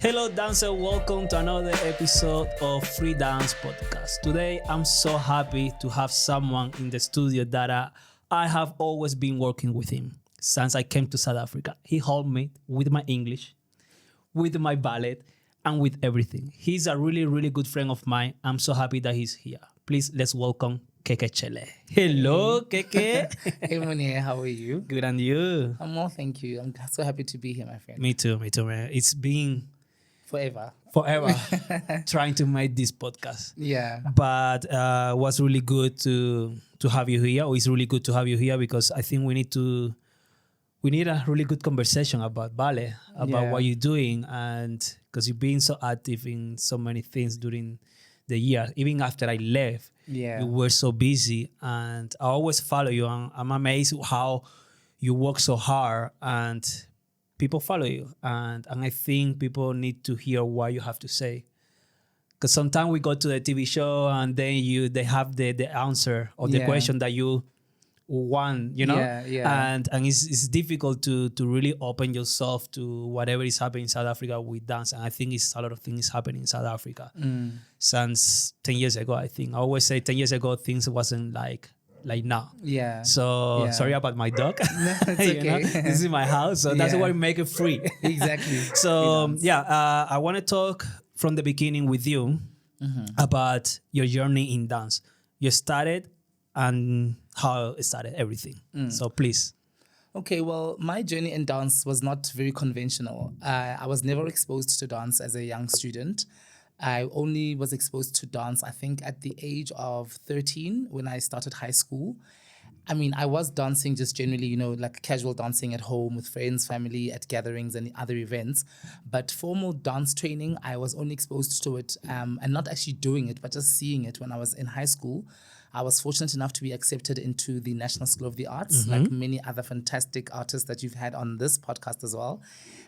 Hello, dancer. Welcome to another episode of Free Dance Podcast. Today, I'm so happy to have someone in the studio that I have always been working with him since I came to South Africa. He helped me with my English, with my ballet, and with everything. He's a really, really good friend of mine. I'm so happy that he's here. Please, let's welcome Keke Chele. Hello, Keke. Hey, Monia, how are you? Good, and you? I'm well, thank you. I'm so happy to be here, my friend. Me too, man. It's been Forever trying to make this podcast. Yeah. But was really good to have you here. It's really good to have you here because I think we need a really good conversation about ballet, about what you're doing, and because you've been so active in so many things during the year. Even after I left, you were so busy, and I always follow you, and I'm amazed how you work so hard and people follow you, and I think people need to hear what you have to say. Because sometimes we go to the TV show and then they have the answer or the question that you want, and it's difficult to really open yourself to whatever is happening in South Africa with dance. And I think it's a lot of things happening in South Africa since 10 years ago. I think I always say 10 years ago things wasn't like now. So sorry about my dog. No, it's okay. This is my house, so that's why we make it free. Exactly. So I want to talk from the beginning with you about your journey in dance. You started and how it started, everything. So please. Okay, well, my journey in dance was not very conventional. I was never exposed to dance as a young student. I only was exposed to dance, I think, at the age of 13 when I started high school. I mean, I was dancing just generally, like casual dancing at home with friends, family, at gatherings and other events. But formal dance training, I was only exposed to it and not actually doing it, but just seeing it when I was in high school. I was fortunate enough to be accepted into the National School of the Arts, like many other fantastic artists that you've had on this podcast as well.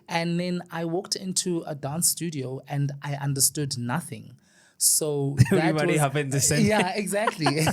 And then I walked into a dance studio and I understood nothing. So everybody happened the same. Yeah, exactly.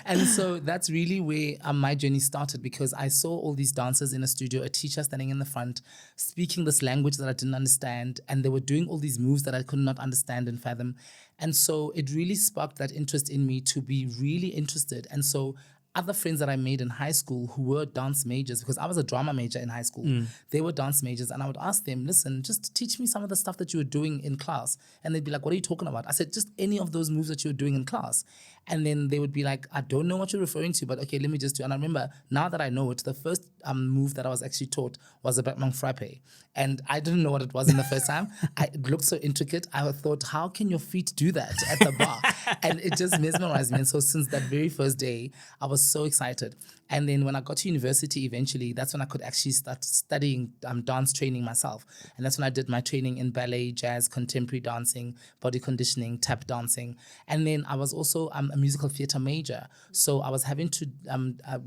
And so that's really where my journey started, because I saw all these dancers in a studio, a teacher standing in the front, speaking this language that I didn't understand, and they were doing all these moves that I could not understand and fathom. And so it really sparked that interest in me to be really interested. And so other friends that I made in high school who were dance majors, because I was a drama major in high school, they were dance majors, and I would ask them, listen, just teach me some of the stuff that you were doing in class. And they'd be like, what are you talking about? I said, just any of those moves that you were doing in class. And then they would be like, I don't know what you're referring to, but okay, let me just do it. And I remember, now that I know it, the first move that I was actually taught was a Batman frappe. And I didn't know what it was in the first time. It looked so intricate. I thought, how can your feet do that at the bar? And it just mesmerized me. And so since that very first day, I was so excited. And then when I got to university eventually, that's when I could actually start studying dance training myself. And that's when I did my training in ballet, jazz, contemporary dancing, body conditioning, tap dancing. And then I was also a musical theater major. So I was having to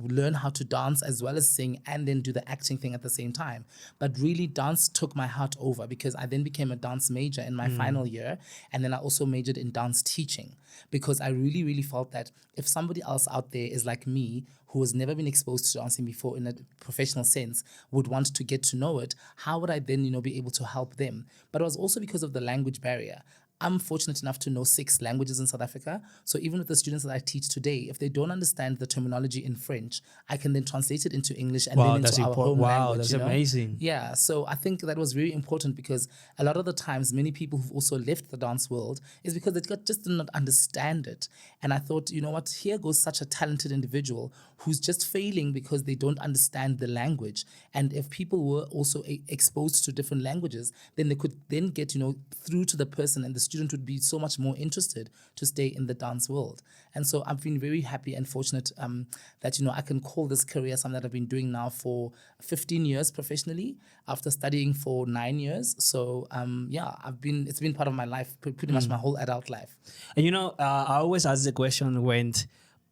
learn how to dance as well as sing and then do the acting thing at the same time. But really dance took my heart over, because I then became a dance major in my final year. And then I also majored in dance teaching, because I really, really felt that if somebody else out there is like me, who has never been exposed to dancing before in a professional sense, would want to get to know it, how would I then, be able to help them? But it was also because of the language barrier. I'm fortunate enough to know 6 languages in South Africa. So even with the students that I teach today, if they don't understand the terminology in French, I can then translate it into English and then into our home language. Wow, that's amazing. Yeah, so I think that was very important, because a lot of the times, many people who've also left the dance world is because they just did not understand it. And I thought, you know what, here goes such a talented individual who's just failing because they don't understand the language. And if people were also exposed to different languages, then they could then get, through to the person, and the student would be so much more interested to stay in the dance world. And so I've been very happy and fortunate that, I can call this career something that I've been doing now for 15 years professionally, after studying for 9 years. So it's been part of my life, pretty much my whole adult life. And I always ask the question,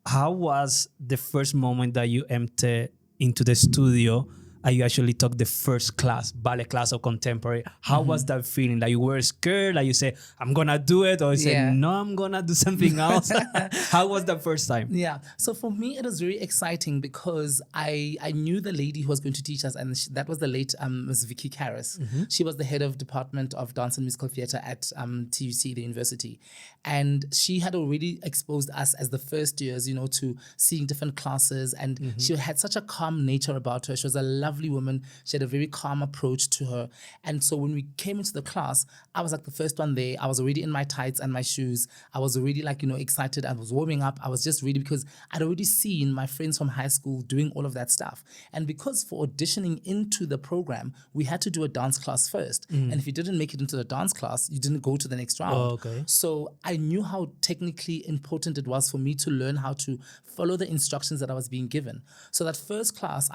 how was the first moment that you entered into the studio you actually took the first class, ballet class of contemporary. How was that feeling? Like you were scared, like you say, I'm gonna do it, or you say, no, I'm gonna do something else. How was that first time? Yeah. So for me, it was very exciting because I knew the lady who was going to teach us, and that was the late Ms. Vicky Karras. She was the head of Department of Dance and Musical Theatre at TUC, the university. And she had already exposed us as the first years, to seeing different classes. And she had such a calm nature about her. She was a lovely woman. She had a very calm approach to her. And so when we came into the class, I was like the first one there. I was already in my tights and my shoes. I was already excited. I was warming up. I was just ready because I'd already seen my friends from high school doing all of that stuff. And because for auditioning into the program, we had to do a dance class first. And if you didn't make it into the dance class, you didn't go to the next round. Oh, okay. So I knew how technically important it was for me to learn how to follow the instructions that I was being given. So that first class,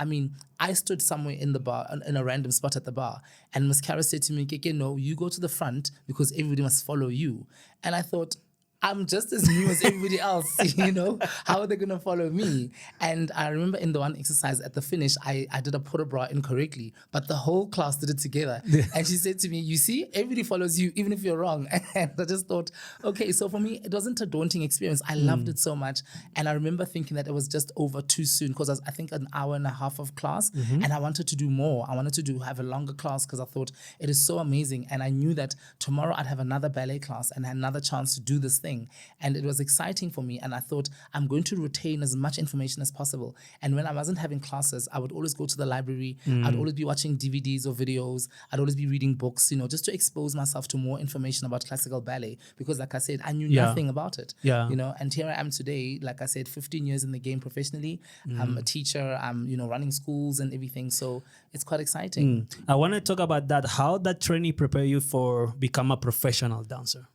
I stood somewhere in the bar, in a random spot at the bar, and Ms. Kara said to me, Keke, no, you go to the front because everybody must follow you. And I thought, I'm just as new as everybody else, How are they going to follow me? And I remember in the one exercise at the finish, I did a port bra incorrectly, but the whole class did it together. And she said to me, you see, everybody follows you, even if you're wrong. And I just thought, okay, so for me, it wasn't a daunting experience. I loved it so much. And I remember thinking that it was just over too soon because I think an hour and a half of class, and I wanted to do more. I wanted to have a longer class because I thought it is so amazing. And I knew that tomorrow I'd have another ballet class and another chance to do this thing. And it was exciting for me. And I thought, I'm going to retain as much information as possible. And when I wasn't having classes, I would always go to the library. I'd always be watching DVDs or videos. I'd always be reading books, just to expose myself to more information about classical ballet. Because like I said, I knew nothing about it. And here I am today, like I said, 15 years in the game professionally. I'm a teacher. I'm, running schools and everything. So it's quite exciting. I want to talk about that. How that training prepare you for become a professional dancer?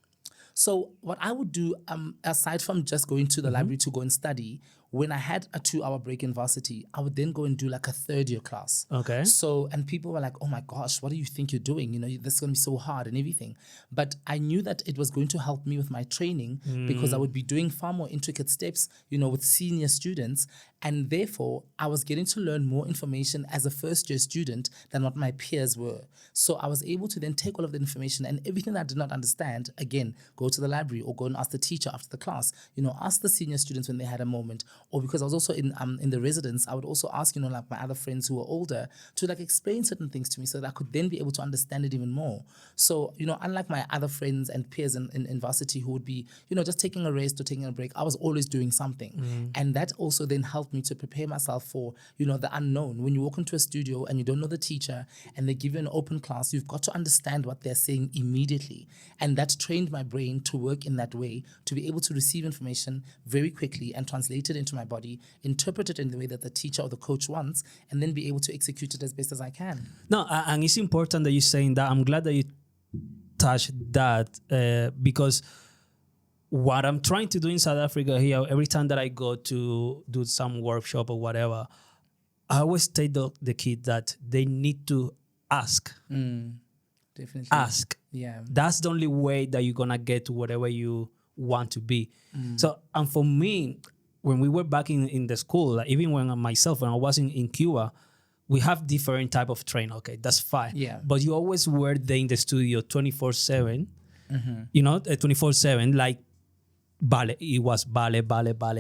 So what I would do, aside from just going to the library to go and study, when I had a 2-hour break in varsity, I would then go and do like a third-year class. Okay. So, and people were like, oh my gosh, what do you think you're doing? This is going to be so hard and everything. But I knew that it was going to help me with my training because I would be doing far more intricate steps, with senior students. And therefore, I was getting to learn more information as a first-year student than what my peers were. So I was able to then take all of the information and everything that I did not understand, again, go to the library or go and ask the teacher after the class, ask the senior students when they had a moment. Or because I was also in the residence, I would also ask, like my other friends who were older to explain certain things to me so that I could then be able to understand it even more. So, unlike my other friends and peers in varsity who would be, just taking a rest or taking a break, I was always doing something. And that also then helped me to prepare myself for, the unknown. When you walk into a studio and you don't know the teacher and they give you an open class, you've got to understand what they're saying immediately. And that trained my brain to work in that way, to be able to receive information very quickly and translate it into my body, interpret it in the way that the teacher or the coach wants, and then be able to execute it as best as I can. No, and it's important that you're saying that. I'm glad that you touched that because what I'm trying to do in South Africa here, every time that I go to do some workshop or whatever, I always tell the kids that they need to ask. Definitely. Ask. Yeah. That's the only way that you're going to get to whatever you want to be. So, and for me, when we were back in the school, even when I was in Cuba, we have different type of training. Okay, that's fine. Yeah. But you always were there in the studio 24/7, 24/7, like ballet. It was ballet.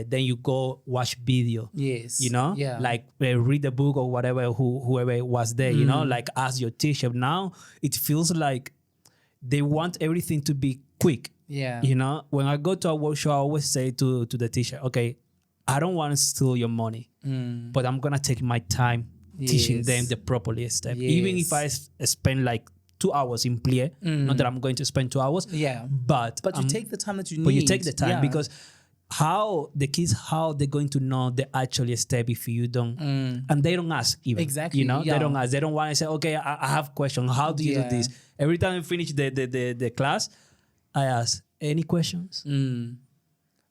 Then you go watch video. Yes. Yeah. Like read the book or whatever, whoever was there, like ask your teacher. Now it feels like they want everything to be quick. Yeah. When I go to a workshop, I always say to the teacher, okay, I don't want to steal your money, but I'm going to take my time teaching them the properly step. Yes. Even if I spend like 2 hours in plié, not that I'm going to spend 2 hours, but you take the time that you need. But you take the time because how they're going to know the actual step if you don't, and they don't ask even. Exactly. They don't ask. They don't want to say, okay, I have a question. How do you do this? Every time I finish the class, I ask, any questions?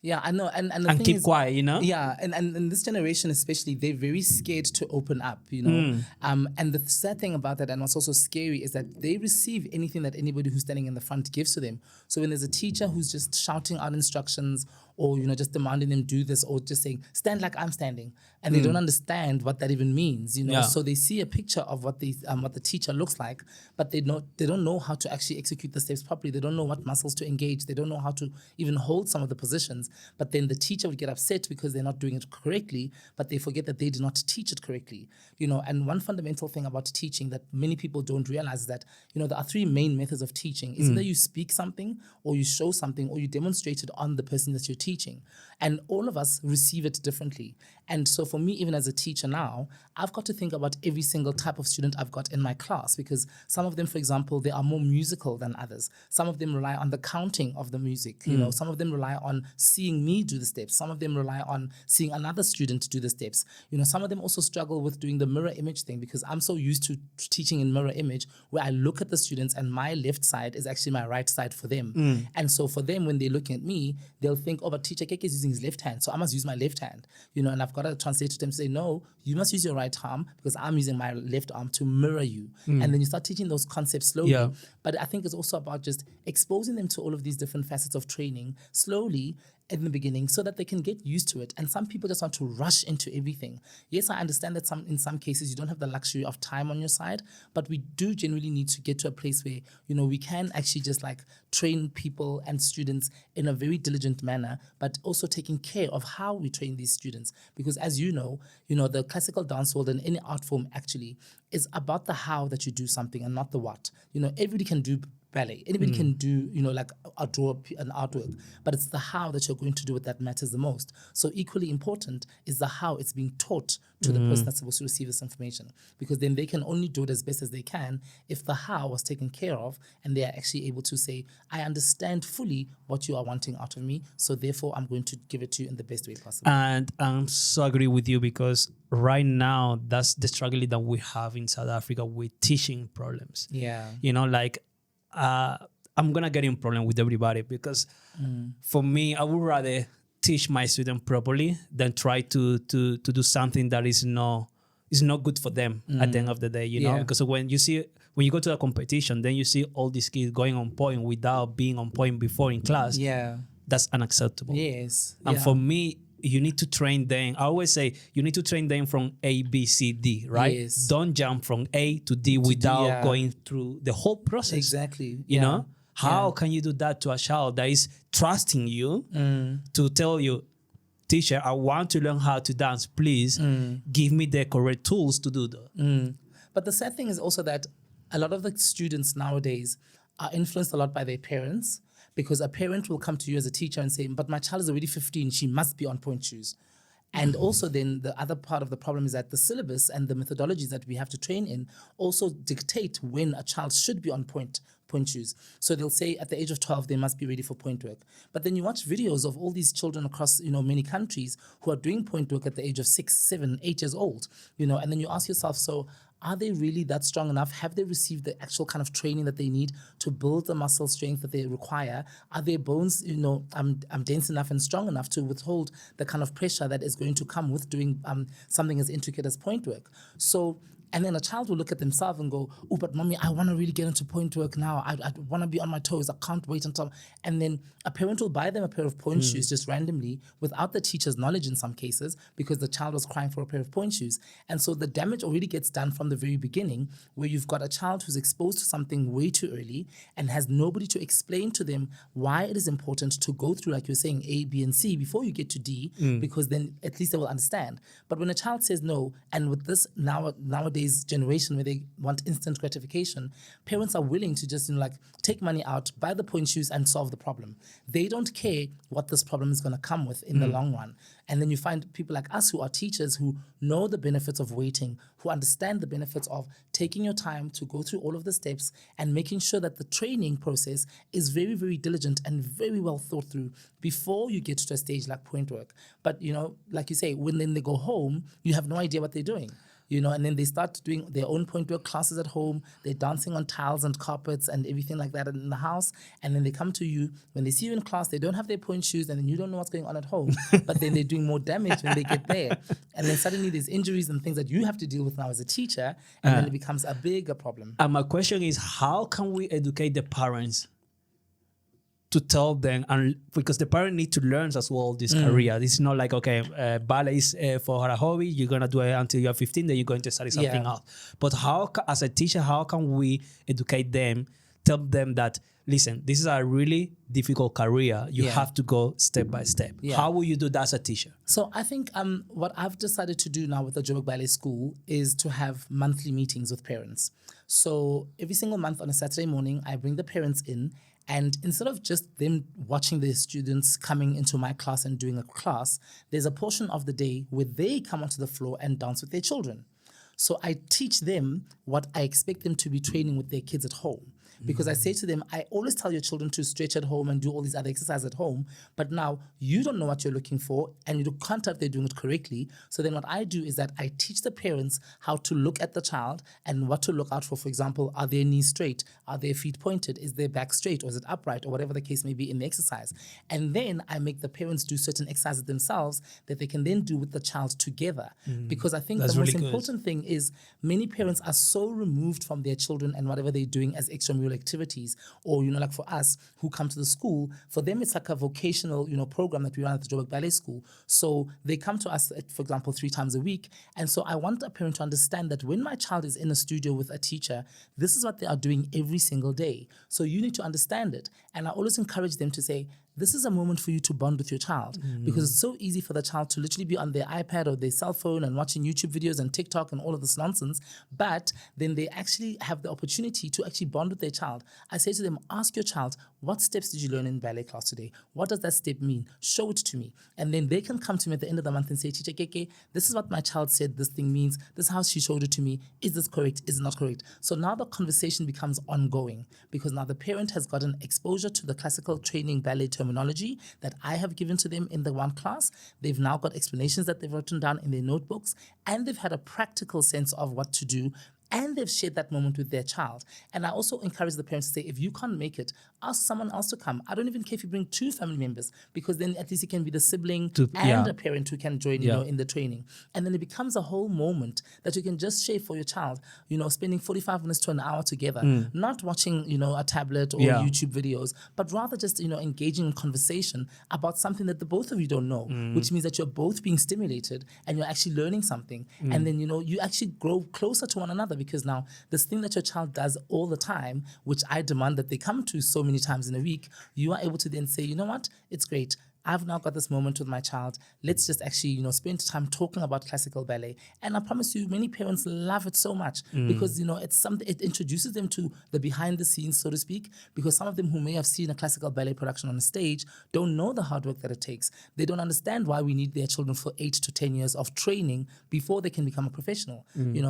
Yeah, I know. And the and thing keep is, quiet, you know? yeah, and this generation especially, they're very scared to open up, you know. And the sad thing about that, and what's also scary, is that they receive anything that anybody who's standing in the front gives to them. So when there's a teacher who's just shouting out instructions, or just demanding them do this, or just saying stand like I'm standing, and they don't understand what that even means, Yeah. So they see a picture of what the teacher looks like, but they don't know how to actually execute the steps properly. They don't know what muscles to engage. They don't know how to even hold some of the positions. But then the teacher would get upset because they're not doing it correctly, but they forget that they did not teach it correctly. And one fundamental thing about teaching that many people don't realize is that there are three main methods of teaching. Is either you speak something, or you show something, or you demonstrate it on the person that you're teaching. And all of us receive it differently. And so for me, even as a teacher now, I've got to think about every single type of student I've got in my class, because some of them, for example, they are more musical than others. Some of them rely on the counting of the music. Some of them rely on seeing me do the steps. Some of them rely on seeing another student do the steps. Some of them also struggle with doing the mirror image thing, because I'm so used to teaching in mirror image, where I look at the students and my left side is actually my right side for them. And so for them, when they're looking at me, they'll think, oh, but teacher Keke is using his left hand, so I must use my left hand. And I've got to translate to them, say, no, you must use your right arm, because I'm using my left arm to mirror you. And then you start teaching those concepts slowly. Yeah. But I think it's also about just exposing them to all of these different facets of training slowly in the beginning, so that they can get used to it. And some people just want to rush into everything. Yes, I understand that in some cases you don't have the luxury of time on your side, but we do generally need to get to a place where we can actually just like train people and students in a very diligent manner, but also taking care of how we train these students. Because as the classical dance world and any art form actually is about the how that you do something, and not the what. Everybody can do ballet. Anybody can do, like draw an artwork, but it's the how that you're going to do it that matters the most. So equally important is the how it's being taught to the person that's supposed to receive this information, because then they can only do it as best as they can if the how was taken care of, and they are actually able to say, I understand fully what you are wanting out of me, so therefore I'm going to give it to you in the best way possible. And I'm so agree with you, because right now that's the struggle that we have in South Africa with teaching problems. Yeah. I'm gonna get in problem with everybody, because for me, I would rather teach my student properly than try to do something that is not good for them at the end of the day. Because when you go to a competition, then you see all these kids going on point without being on point before in class. Yeah, that's unacceptable. Yes, and for me, you need to train them. I always say you need to train them from A, B, C, D, right? Yes. Don't jump from A to D without going through the whole process. Exactly. You know? How can you do that to a child that is trusting you to tell you, teacher, I want to learn how to dance. Please give me the correct tools to do that. But the sad thing is also that a lot of the students nowadays are influenced a lot by their parents, because a parent will come to you as a teacher and say, but my child is already 15, she must be on point shoes. And also then the other part of the problem is that the syllabus and the methodologies that we have to train in also dictate when a child should be on point shoes. So they'll say at the age of 12, they must be ready for point work. But then you watch videos of all these children across, many countries who are doing point work at the age of 6, 7, 8 years old, and then you ask yourself, so are they really that strong enough? Have they received the actual kind of training that they need to build the muscle strength that they require? Are their bones, dense enough and strong enough to withhold the kind of pressure that is going to come with doing something as intricate as point work? So, and then a child will look at themselves and go, oh, but mommy, I want to really get into point work now. I want to be on my toes. I can't wait until... And then a parent will buy them a pair of point shoes just randomly without the teacher's knowledge in some cases, because the child was crying for a pair of point shoes. And so the damage already gets done from the very beginning, where you've got a child who's exposed to something way too early and has nobody to explain to them why it is important to go through, like you're saying, A, B, and C before you get to D, because then at least they will understand. But when a child says no, and with this nowadays generation where they want instant gratification, parents are willing to just take money out, buy the point shoes, and solve the problem. They don't care what this problem is going to come with in the long run. And then you find people like us who are teachers who know the benefits of waiting, who understand the benefits of taking your time to go through all of the steps and making sure that the training process is very, very diligent and very well thought through before you get to a stage like point work. But, like you say, when then they go home, you have no idea what they're doing. and then they start doing their own point work classes at home. They're dancing on tiles and carpets and everything like that in the house. And then they come to you. When they see you in class, they don't have their point shoes, and then you don't know what's going on at home. But then they're doing more damage when they get there. And then suddenly there's injuries and things that you have to deal with now as a teacher, and then it becomes a bigger problem. And my question is, how can we educate the parents to tell them, and because the parent need to learn as well this career. It's not like, okay, ballet is for a hobby, you're going to do it until you're 15, then you're going to study something else. But how, as a teacher, how can we educate them, tell them that, listen, this is a really difficult career. You have to go step by step. How will you do that as a teacher? So I think what I've decided to do now with the Joburg Ballet School is to have monthly meetings with parents. So every single month on a Saturday morning, I bring the parents in, and instead of just them watching their students coming into my class and doing a class, there's a portion of the day where they come onto the floor and dance with their children. So I teach them what I expect them to be training with their kids at home. Because I say to them, I always tell your children to stretch at home and do all these other exercises at home, but now you don't know what you're looking for and you can't tell if they're doing it correctly. So then what I do is that I teach the parents how to look at the child and what to look out for. For example, are their knees straight? Are their feet pointed? Is their back straight, or is it upright, or whatever the case may be in the exercise? And then I make the parents do certain exercises themselves that they can then do with the child together. Because I think the most important thing is many parents are so removed from their children and whatever they're doing as extramural activities, or like for us who come to the school, for them it's like a vocational program that we run at the Joburg Ballet School. So they come to us, for example, 3 times a week, and so I want a parent to understand that when my child is in a studio with a teacher, this is what they are doing every single day. So you need to understand it. And I always encourage them to say, this is a moment for you to bond with your child, because it's so easy for the child to literally be on their iPad or their cell phone and watching YouTube videos and TikTok and all of this nonsense. But then they actually have the opportunity to actually bond with their child. I say to them, ask your child, what steps did you learn in ballet class today? What does that step mean? Show it to me. And then they can come to me at the end of the month and say, Teacher Keke, this is what my child said this thing means. This is how she showed it to me. Is this correct? Is it not correct? So now the conversation becomes ongoing, because now the parent has gotten exposure to the classical training ballet terminology that I have given to them in the one class. They've now got explanations that they've written down in their notebooks, and they've had a practical sense of what to do, and they've shared that moment with their child. And I also encourage the parents to say, if you can't make it, ask someone else to come. I don't even care if you bring 2 family members, because then at least it can be the sibling and a parent who can join, in the training. And then it becomes a whole moment that you can just share for your child, spending 45 minutes to an hour together, not watching, a tablet or YouTube videos, but rather just, engaging in conversation about something that the both of you don't know, which means that you're both being stimulated and you're actually learning something. And then, you actually grow closer to one another, because now this thing that your child does all the time, which I demand that they come to so many times in a week, you are able to then say, you know what, it's great. I've now got this moment with my child. Let's just actually, spend time talking about classical ballet. And I promise you, many parents love it so much because, it's something, it introduces them to the behind the scenes, so to speak, because some of them who may have seen a classical ballet production on a stage don't know the hard work that it takes. They don't understand why we need their children for 8 to 10 years of training before they can become a professional.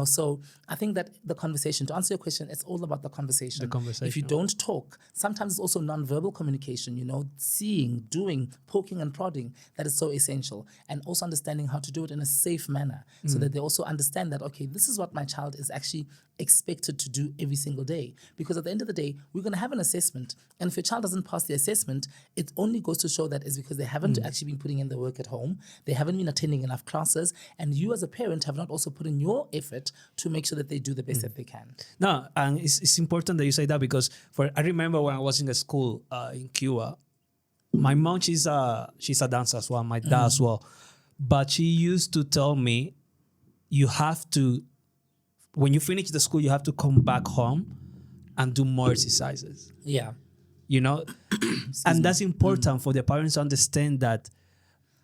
So I think that the conversation, to answer your question, it's all about the conversation. If you don't talk, sometimes it's also nonverbal communication, seeing, doing, poking and prodding, that is so essential. And also understanding how to do it in a safe manner, so that they also understand that, okay, this is what my child is actually expected to do every single day. Because at the end of the day, we're going to have an assessment. And if your child doesn't pass the assessment, it only goes to show that it's because they haven't actually been putting in the work at home. They haven't been attending enough classes. And you as a parent have not also put in your effort to make sure that they do the best that they can. No, and it's important that you say that, because I remember when I was in the school in Cuba, my mom, she's a dancer as well, my dad as well. But she used to tell me, you have to, when you finish the school, you have to come back home and do more exercises. Yeah. And that's important for the parents to understand that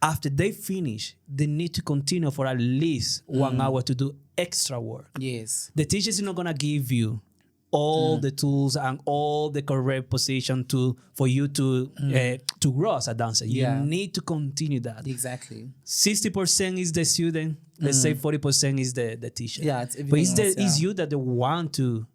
after they finish, they need to continue for at least 1 hour to do extra work. Yes. The teacher is not going to give you all the tools and all the correct position for you to grow as a dancer. You need to continue that. Exactly. 60% is the student. Let's say 40% is the teacher. Yeah, it's everything but it's else, it's you that they want to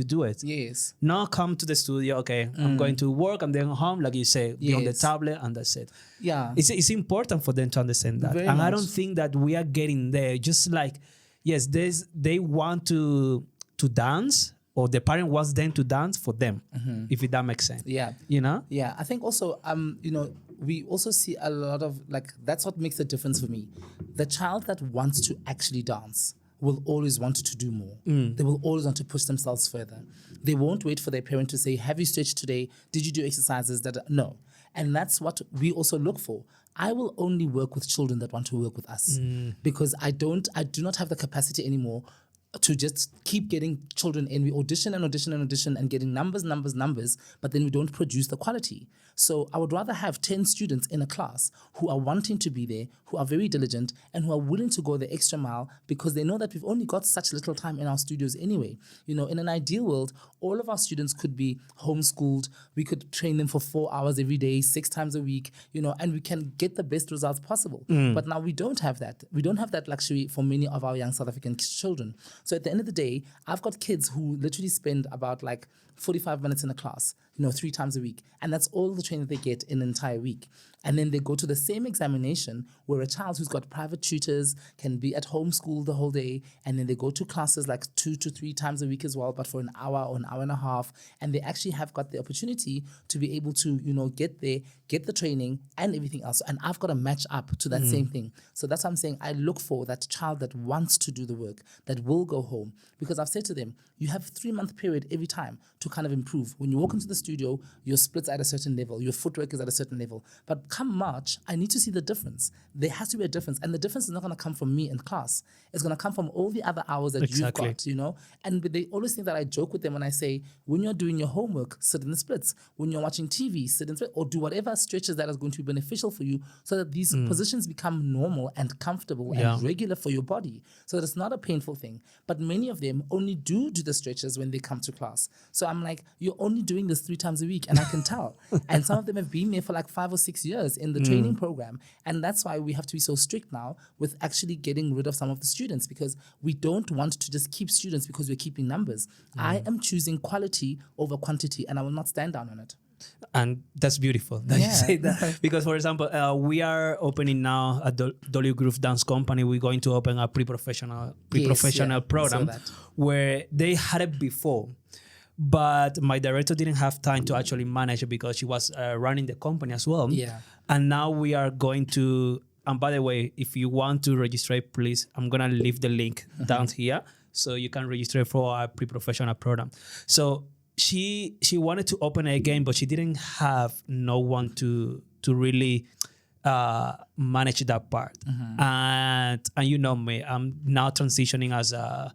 do it. Yes. Not come to the studio. Okay, I'm going to work and then home, like you say, be on the tablet, and that's it. Yeah. It's important for them to understand that. Very and much. I don't think that we are getting there. Just like yes, they want to dance, or the parent wants them to dance for them, if that makes sense. Yeah. You know? Yeah, I think also, we also see a lot of, like, that's what makes the difference for me. The child that wants to actually dance will always want to do more. They will always want to push themselves further. They won't wait for their parent to say, have you stretched today? Did you do exercises? No. And that's what we also look for. I will only work with children that want to work with us, because I do not have the capacity anymore to just keep getting children in. We audition and audition and audition and getting numbers, but then we don't produce the quality. So I would rather have 10 students in a class who are wanting to be there, who are very diligent, and who are willing to go the extra mile, because they know that we've only got such little time in our studios anyway. In an ideal world, all of our students could be homeschooled. We could train them for 4 hours every day, 6 times a week, and we can get the best results possible. But now we don't have that. We don't have that luxury for many of our young South African children. So at the end of the day, I've got kids who literally spend about 45 minutes in a class, 3 times a week. And that's all the training they get in an entire week. And then they go to the same examination where a child who's got private tutors can be at home school the whole day. And then they go to classes 2 to 3 times a week as well, but for an hour or an hour and a half. And they actually have got the opportunity to be able to, get there, get the training and everything else. And I've got to match up to that same thing. So that's what I'm saying. I look for that child that wants to do the work, that will go home. Because I've said to them, you have a 3-month period every time to kind of improve. When you walk into the studio, your splits at a certain level, your footwork is at a certain level. But come March, I need to see the difference. There has to be a difference. And the difference is not going to come from me in class. It's going to come from all the other hours that you've got, And they always think that I joke with them when I say, when you're doing your homework, sit in the splits. When you're watching TV, sit in the splits. Or do whatever stretches that is going to be beneficial for you, so that these positions become normal and comfortable and regular for your body. So that it's not a painful thing. But many of them only do the stretches when they come to class. So I'm like, you're only doing this 3 times a week, and I can tell. And some of them have been there for 5 or 6 years in the training program. And that's why we have to be so strict now with actually getting rid of some of the students, because we don't want to just keep students because we're keeping numbers. I am choosing quality over quantity, and I will not stand down on it. And that's beautiful that you say that. Because, for example, we are opening now a Dolly Groove Dance Company. We're going to open a pre-professional program where they had it before. But my director didn't have time to actually manage it because she was running the company as well. Yeah. And now we are going to, and by the way, if you want to register, please, I'm going to leave the link down here so you can register for our pre-professional program. So she wanted to open it again, but she didn't have no one to really manage that part. And you know me, I'm now transitioning as a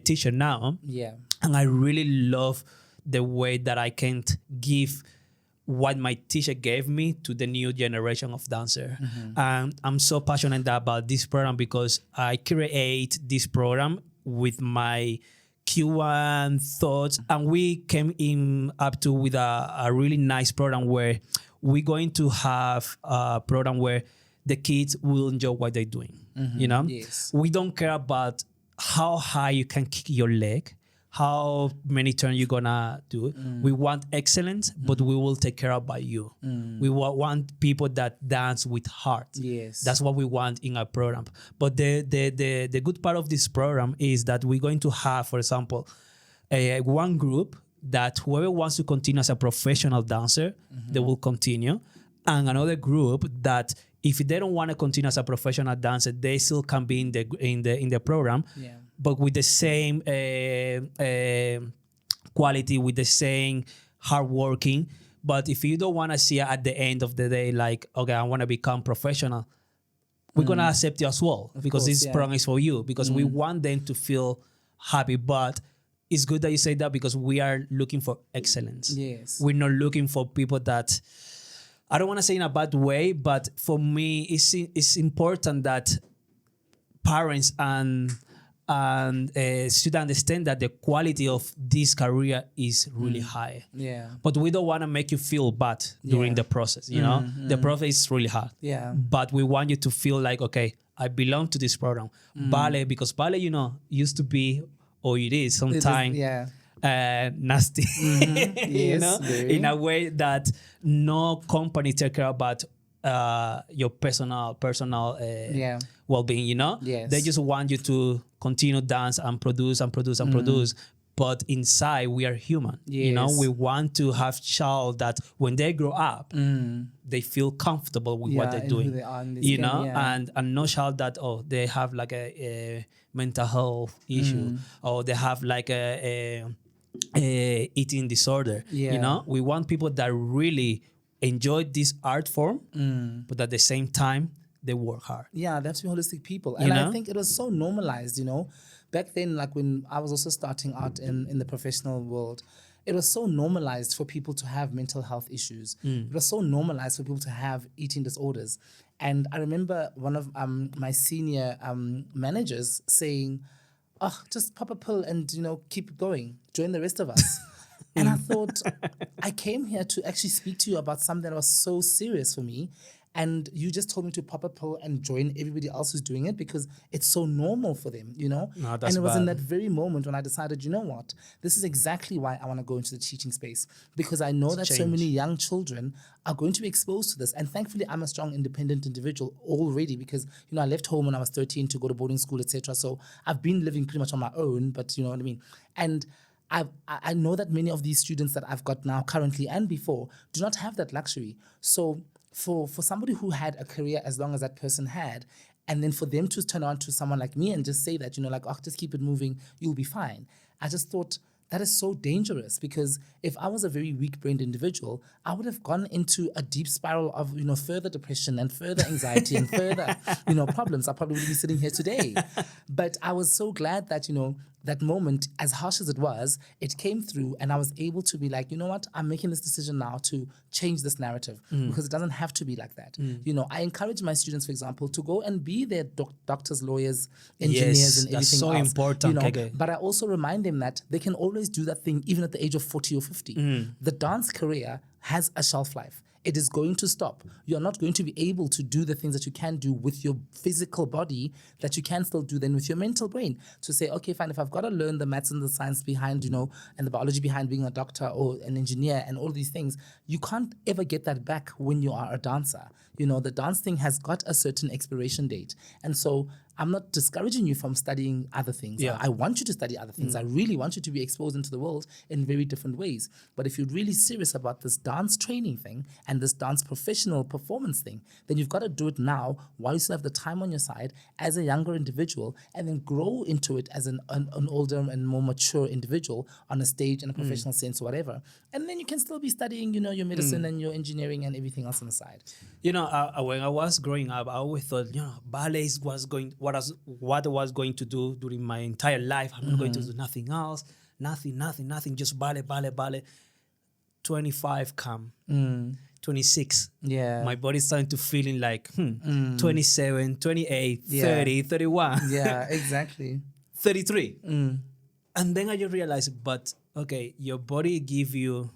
teacher now. Yeah. And I really love the way that I can give what my teacher gave me to the new generation of dancer. And I'm so passionate about this program because I create this program with my Q1 thoughts, and we came in up to with a really nice program where we're going to have a program where the kids will enjoy what they're doing. Yes. We don't care about how high you can kick your leg, how many turns you're gonna do. We want excellence, but we will take care about you. We want people that dance with heart. Yes. That's what we want in our program. But the good part of this program is that we're going to have, for example, one group that whoever wants to continue as a professional dancer, they will continue. And another group that if they don't want to continue as a professional dancer, they still can be in the program. Yeah. But with the same quality, with the same hard working. But if you don't want to see at the end of the day, okay, I want to become professional, we're going to accept you as well, because this program is for you, because we want them to feel happy. But it's good that you say that, because we are looking for excellence. Yes. We're not looking for people that, I don't want to say in a bad way, but for me, it's important that parents and should understand that the quality of this career is really high. Yeah. But we don't want to make you feel bad during the process, The process is really hard. Yeah. But we want you to feel like, okay, I belong to this program. Ballet, because ballet, used to be, or it is sometimes, nasty, Yes, in a way that no company take care about your personal Yeah. well-being, you know. Yes. They just want you to continue dance and produce and produce and produce, but inside we are human. You know, Yes. we want to have child that when they grow up they feel comfortable with what Yeah, they're and who doing, they are in this you game, know. yeah. And no child that they have like a mental health issue, or they have like a eating disorder. Yeah. You know, we want people that really enjoy this art form, but at the same time they work hard. Yeah, they have to be holistic people. You And I know? think it was so normalized, you know. Back then, like when I was also starting out in the professional world, it was so normalized for people to have mental health issues. It was so normalized for people to have eating disorders. And I remember one of my senior managers saying, oh, just pop a pill and, you know, keep going. Join the rest of us. And I thought, I came here to actually speak to you about something that was so serious for me. And you just told me to pop a pill and join everybody else who's doing it because it's so normal for them, you know? No, that's And it was in bad. that very moment when I decided, you know what? This is exactly why I want to go into the teaching space because I know that so change. many young children are going to be exposed to this. And thankfully, I'm a strong, independent individual already because, you know, I left home when I was 13 to go to boarding school, etc. So I've been living pretty much on my own, but you know what I mean? And I know that many of these students that I've got now currently and before do not have that luxury. So for somebody who had a career as long as that person had, and then for them to turn on to someone like me and just say that, you know, like, oh, just keep it moving, you'll be fine. I just thought that is so dangerous because if I was a very weak-brained individual, I would have gone into a deep spiral of, you know, further depression and further anxiety and further, you know, problems. I probably would be sitting here today. But I was so glad that, you know, that moment, as harsh as it was, it came through and I was able to be like, you know what, I'm making this decision now to change this narrative because it doesn't have to be like that. You know, I encourage my students, for example, to go and be their doctors, lawyers, engineers, Yes, and everything that's so else. important, You know, Keke. but I also remind them that they can always do that thing even at the age of 40 or 50. The dance career has a shelf life. It is going to stop. You're not going to be able to do the things that you can do with your physical body that you can still do then with your mental brain. To say, okay, fine, if I've got to learn the maths and the science behind, you know, and the biology behind being a doctor or an engineer and all these things, you can't ever get that back when you are a dancer. You know, the dance thing has got a certain expiration date. And so I'm not discouraging you from studying other things. Yeah. I want you to study other things. I really want you to be exposed into the world in very different ways. But if you're really serious about this dance training thing and this dance professional performance thing, then you've got to do it now while you still have the time on your side as a younger individual and then grow into it as an older and more mature individual on a stage in a professional sense or whatever. And then you can still be studying, you know, your medicine and your engineering and everything else on the side. You know, when I was growing up, I always thought, you know, ballet was what I was going to do during my entire life. I'm not going to do nothing else, nothing, just ballet, ballet, ballet. 25 come, 26. Yeah. My body's starting to feeling like 27, 28, Yeah. 30, 31, Yeah, exactly. 33. And then I just realized, but okay, your body give you,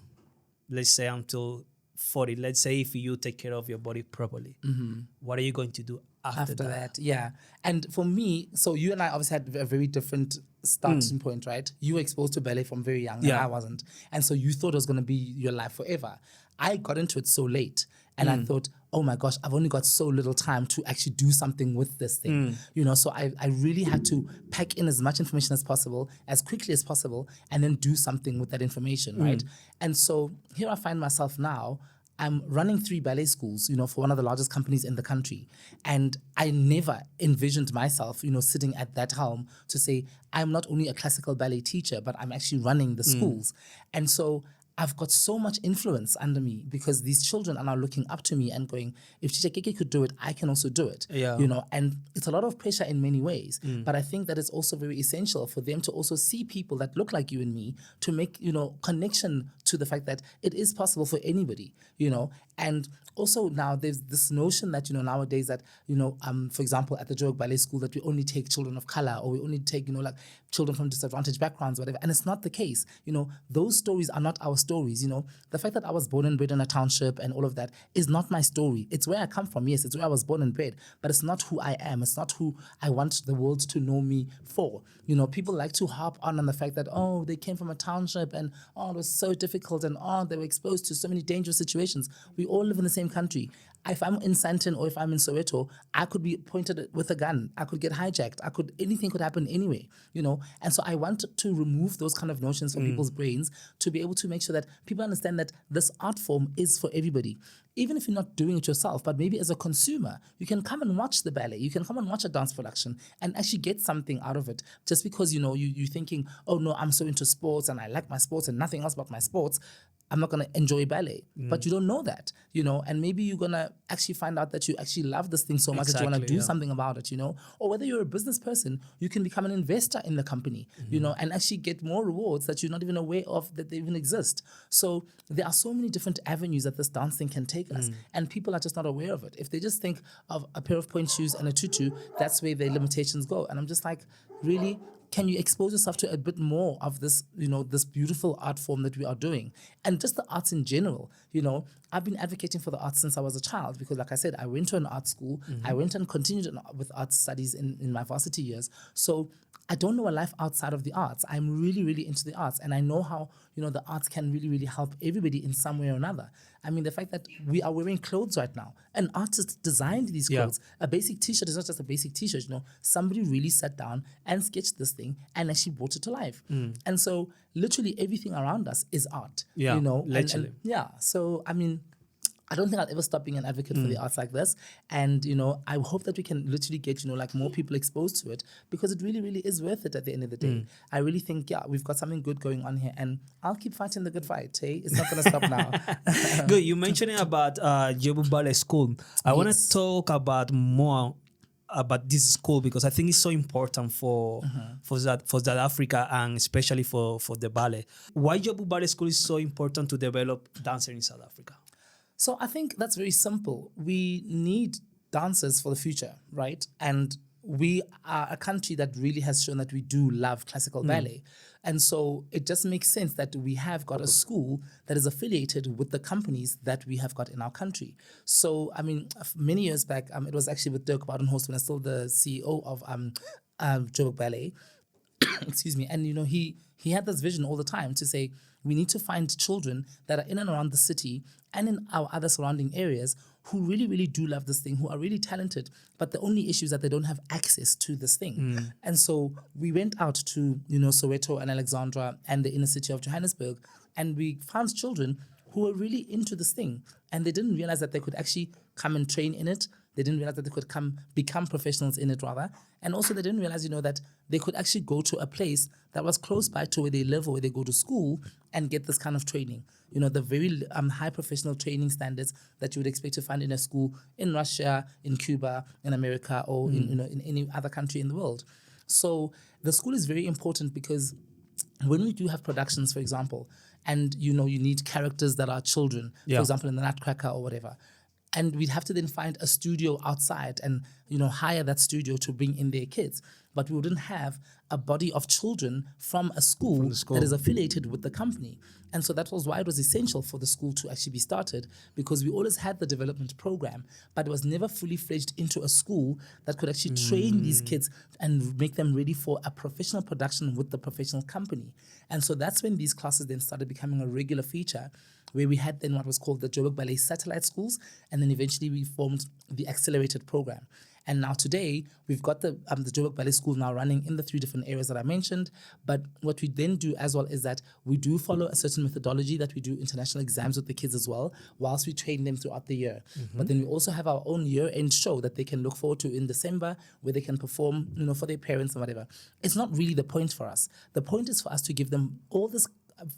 let's say until 40. Let's say if you take care of your body properly, what are you going to do after that? Yeah. And for me, so you and I obviously had a very different starting point, right? You were exposed to ballet from very young and Yeah. I wasn't. And so you thought it was going to be your life forever. I got into it so late and I thought, oh my gosh, I've only got so little time to actually do something with this thing. You know, so I really had to pack in as much information as possible, as quickly as possible, and then do something with that information, right? And so here I find myself now, I'm running 3 ballet schools, you know, for one of the largest companies in the country. And I never envisioned myself, you know, sitting at that helm to say, I'm not only a classical ballet teacher, but I'm actually running the schools. And so I've got so much influence under me because these children are now looking up to me and going, if Teacher Keke could do it, I can also do it. Yeah. You know, and it's a lot of pressure in many ways. But I think that it's also very essential for them to also see people that look like you and me to make, you know, connection to the fact that it is possible for anybody, you know. And also now there's this notion that, you know, nowadays that, you know, for example, at the Joburg Ballet School that we only take children of color or we only take, you know, like children from disadvantaged backgrounds, whatever. And it's not the case. You know, those stories are not our stories. You know, the fact that I was born and bred in a township and all of that is not my story. It's where I come from. Yes, it's where I was born and bred, but it's not who I am. It's not who I want the world to know me for. You know, people like to harp on the fact that, oh, they came from a township and, oh, it was so difficult and, oh, they were exposed to so many dangerous situations. We all live in the same country. if I'm in Sandton or if I'm in Soweto, I could be pointed with a gun. I could get hijacked. Anything could happen anyway, And so I want to remove those kind of notions from people's brains to be able to make sure that people understand that this art form is for everybody. Even if you're not doing it yourself, but maybe as a consumer, you can come and watch the ballet. You can come and watch a dance production and actually get something out of it. Just because, you're thinking, oh no, I'm so into sports and I like my sports and nothing else but my sports, I'm not going to enjoy ballet. But you don't know that, and maybe you're going to actually find out that you actually love this thing so much that you want to do something about it, or whether you're a business person, you can become an investor in the company, and actually get more rewards that you're not even aware of that they even exist. So there are so many different avenues that this dance thing can take us, and people are just not aware of it. If they just think of a pair of point shoes and a tutu, that's where their limitations go. And I'm just like, really? Can you expose yourself to a bit more of this, this beautiful art form that we are doing? And just the arts in general, I've been advocating for the arts since I was a child because, like I said, I went to an art school. I went and continued with art studies in my varsity years. So I don't know a life outside of the arts. I'm really, really into the arts. And I know how, the arts can really, really help everybody in some way or another. I mean, the fact that we are wearing clothes right now, an artist designed these clothes. A basic t-shirt is not just a basic t-shirt, Somebody really sat down and sketched this thing and actually brought it to life. And so literally everything around us is art, literally. So, I mean, I don't think I'll ever stop being an advocate for the arts like this. And, I hope that we can literally get, more people exposed to it because it really, really is worth it at the end of the day. I really think, we've got something good going on here and I'll keep fighting the good fight, hey? It's not going to stop now. Good. You mentioned about Joburg Ballet School. I want to talk about more about this school because I think it's so important for South Africa and especially for the ballet. Why Joburg Ballet School is so important to develop dancers in South Africa? So I think that's very simple. We need dancers for the future, right? And we are a country that really has shown that we do love classical ballet. And so it just makes sense that we have got a school that is affiliated with the companies that we have got in our country. So, I mean, many years back, it was actually with Dirk Badenhorst when I was still the CEO of Joburg Ballet. Excuse me. And, he had this vision all the time to say, we need to find children that are in and around the city and in our other surrounding areas who really, really do love this thing, who are really talented, but the only issue is that they don't have access to this thing. And so we went out to, Soweto and Alexandra and the inner city of Johannesburg, and we found children who were really into this thing. And they didn't realize that they could actually come and train in it. They didn't realize that they could become professionals in it rather. And also they didn't realize, that they could actually go to a place that was close by to where they live or where they go to school and get this kind of training. The very high professional training standards that you would expect to find in a school in Russia, in Cuba, in America, or in any other country in the world. So the school is very important because when we do have productions, for example, and you need characters that are children, for example, in the Nutcracker or whatever, and we'd have to then find a studio outside and, hire that studio to bring in their kids. But we wouldn't have a body of children from a school that is affiliated with the company. And so that was why it was essential for the school to actually be started, because we always had the development program, but it was never fully fledged into a school that could actually train these kids and make them ready for a professional production with the professional company. And so that's when these classes then started becoming a regular feature, where we had then what was called the Joburg Ballet Satellite Schools, and then eventually we formed the Accelerated Program. And now today, we've got the Joburg Ballet School now running in the 3 different areas that I mentioned. But what we then do as well is that we do follow a certain methodology that we do international exams with the kids as well, whilst we train them throughout the year. But then we also have our own year-end show that they can look forward to in December, where they can perform, for their parents and whatever. It's not really the point for us. The point is for us to give them all this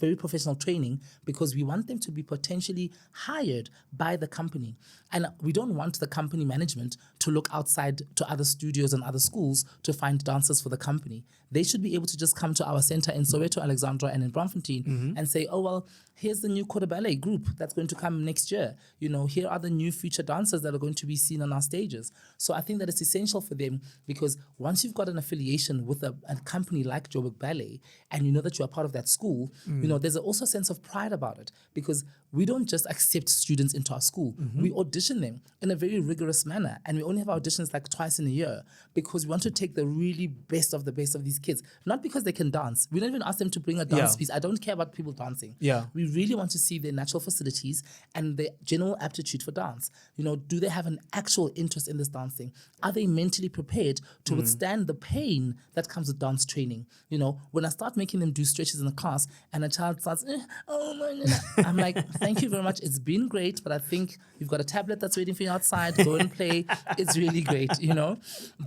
very professional training because we want them to be potentially hired by the company. And we don't want the company management to look outside to other studios and other schools to find dancers for the company. They should be able to just come to our center in Soweto, Alexandra, and in Braamfontein and say, oh, well, here's the new quarter ballet group that's going to come next year. Here are the new future dancers that are going to be seen on our stages. So I think that it's essential for them because once you've got an affiliation with a company like Joburg Ballet and you know that you are part of that school, there's also a sense of pride about it because we don't just accept students into our school. We audition them in a very rigorous manner. And we only have auditions like twice in a year because we want to take the really best of these kids. Not because they can dance. We don't even ask them to bring a dance piece. I don't care about people dancing. Yeah. We really want to see their natural facilities and their general aptitude for dance. Do they have an actual interest in this dancing? Are they mentally prepared to withstand the pain that comes with dance training? When I start making them do stretches in the class and a child starts, oh my God, I'm like, thank you very much. It's been great, but I think you've got a tablet that's waiting for you outside. Go and play. It's really great,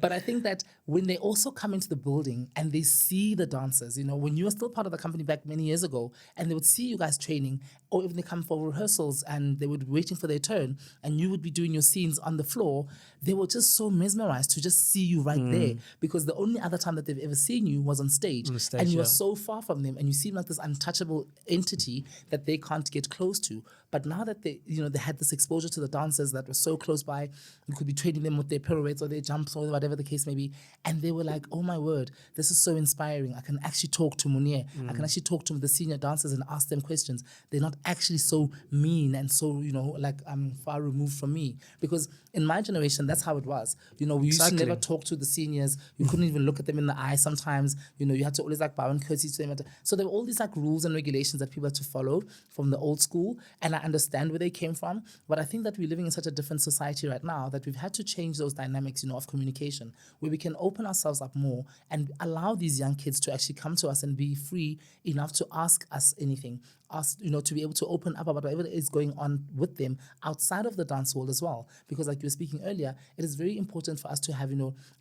But I think that when they also come into the building and they see the dancers, when you were still part of the company back many years ago, and they would see you guys training, or even they come for rehearsals and they would be waiting for their turn, and you would be doing your scenes on the floor, they were just so mesmerized to just see you right there, because the only other time that they've ever seen you was on stage and you are so far from them and you seem like this untouchable entity that they can't get close to. But now that they had this exposure to the dancers that were so close by, you could be training them with their pirouettes or their jumps or whatever the case may be, and they were like, oh my word, this is so inspiring. I can actually talk to Munir. I can actually talk to the senior dancers and ask them questions. They're not actually so mean and so, like I'm far removed from me. Because in my generation, that's how it was. We used to never talk to the seniors. You couldn't even look at them in the eye sometimes. You had to always like bow and curtsy to them. So there were all these like rules and regulations that people had to follow from the old school. And I understand where they came from. But I think that we're living in such a different society right now that we've had to change those dynamics, of communication, where we can open ourselves up more and allow these young kids to actually come to us and be free enough to ask us anything. Us, to be able to open up about whatever is going on with them outside of the dance world as well. Because like you were speaking earlier, it is very important for us to have,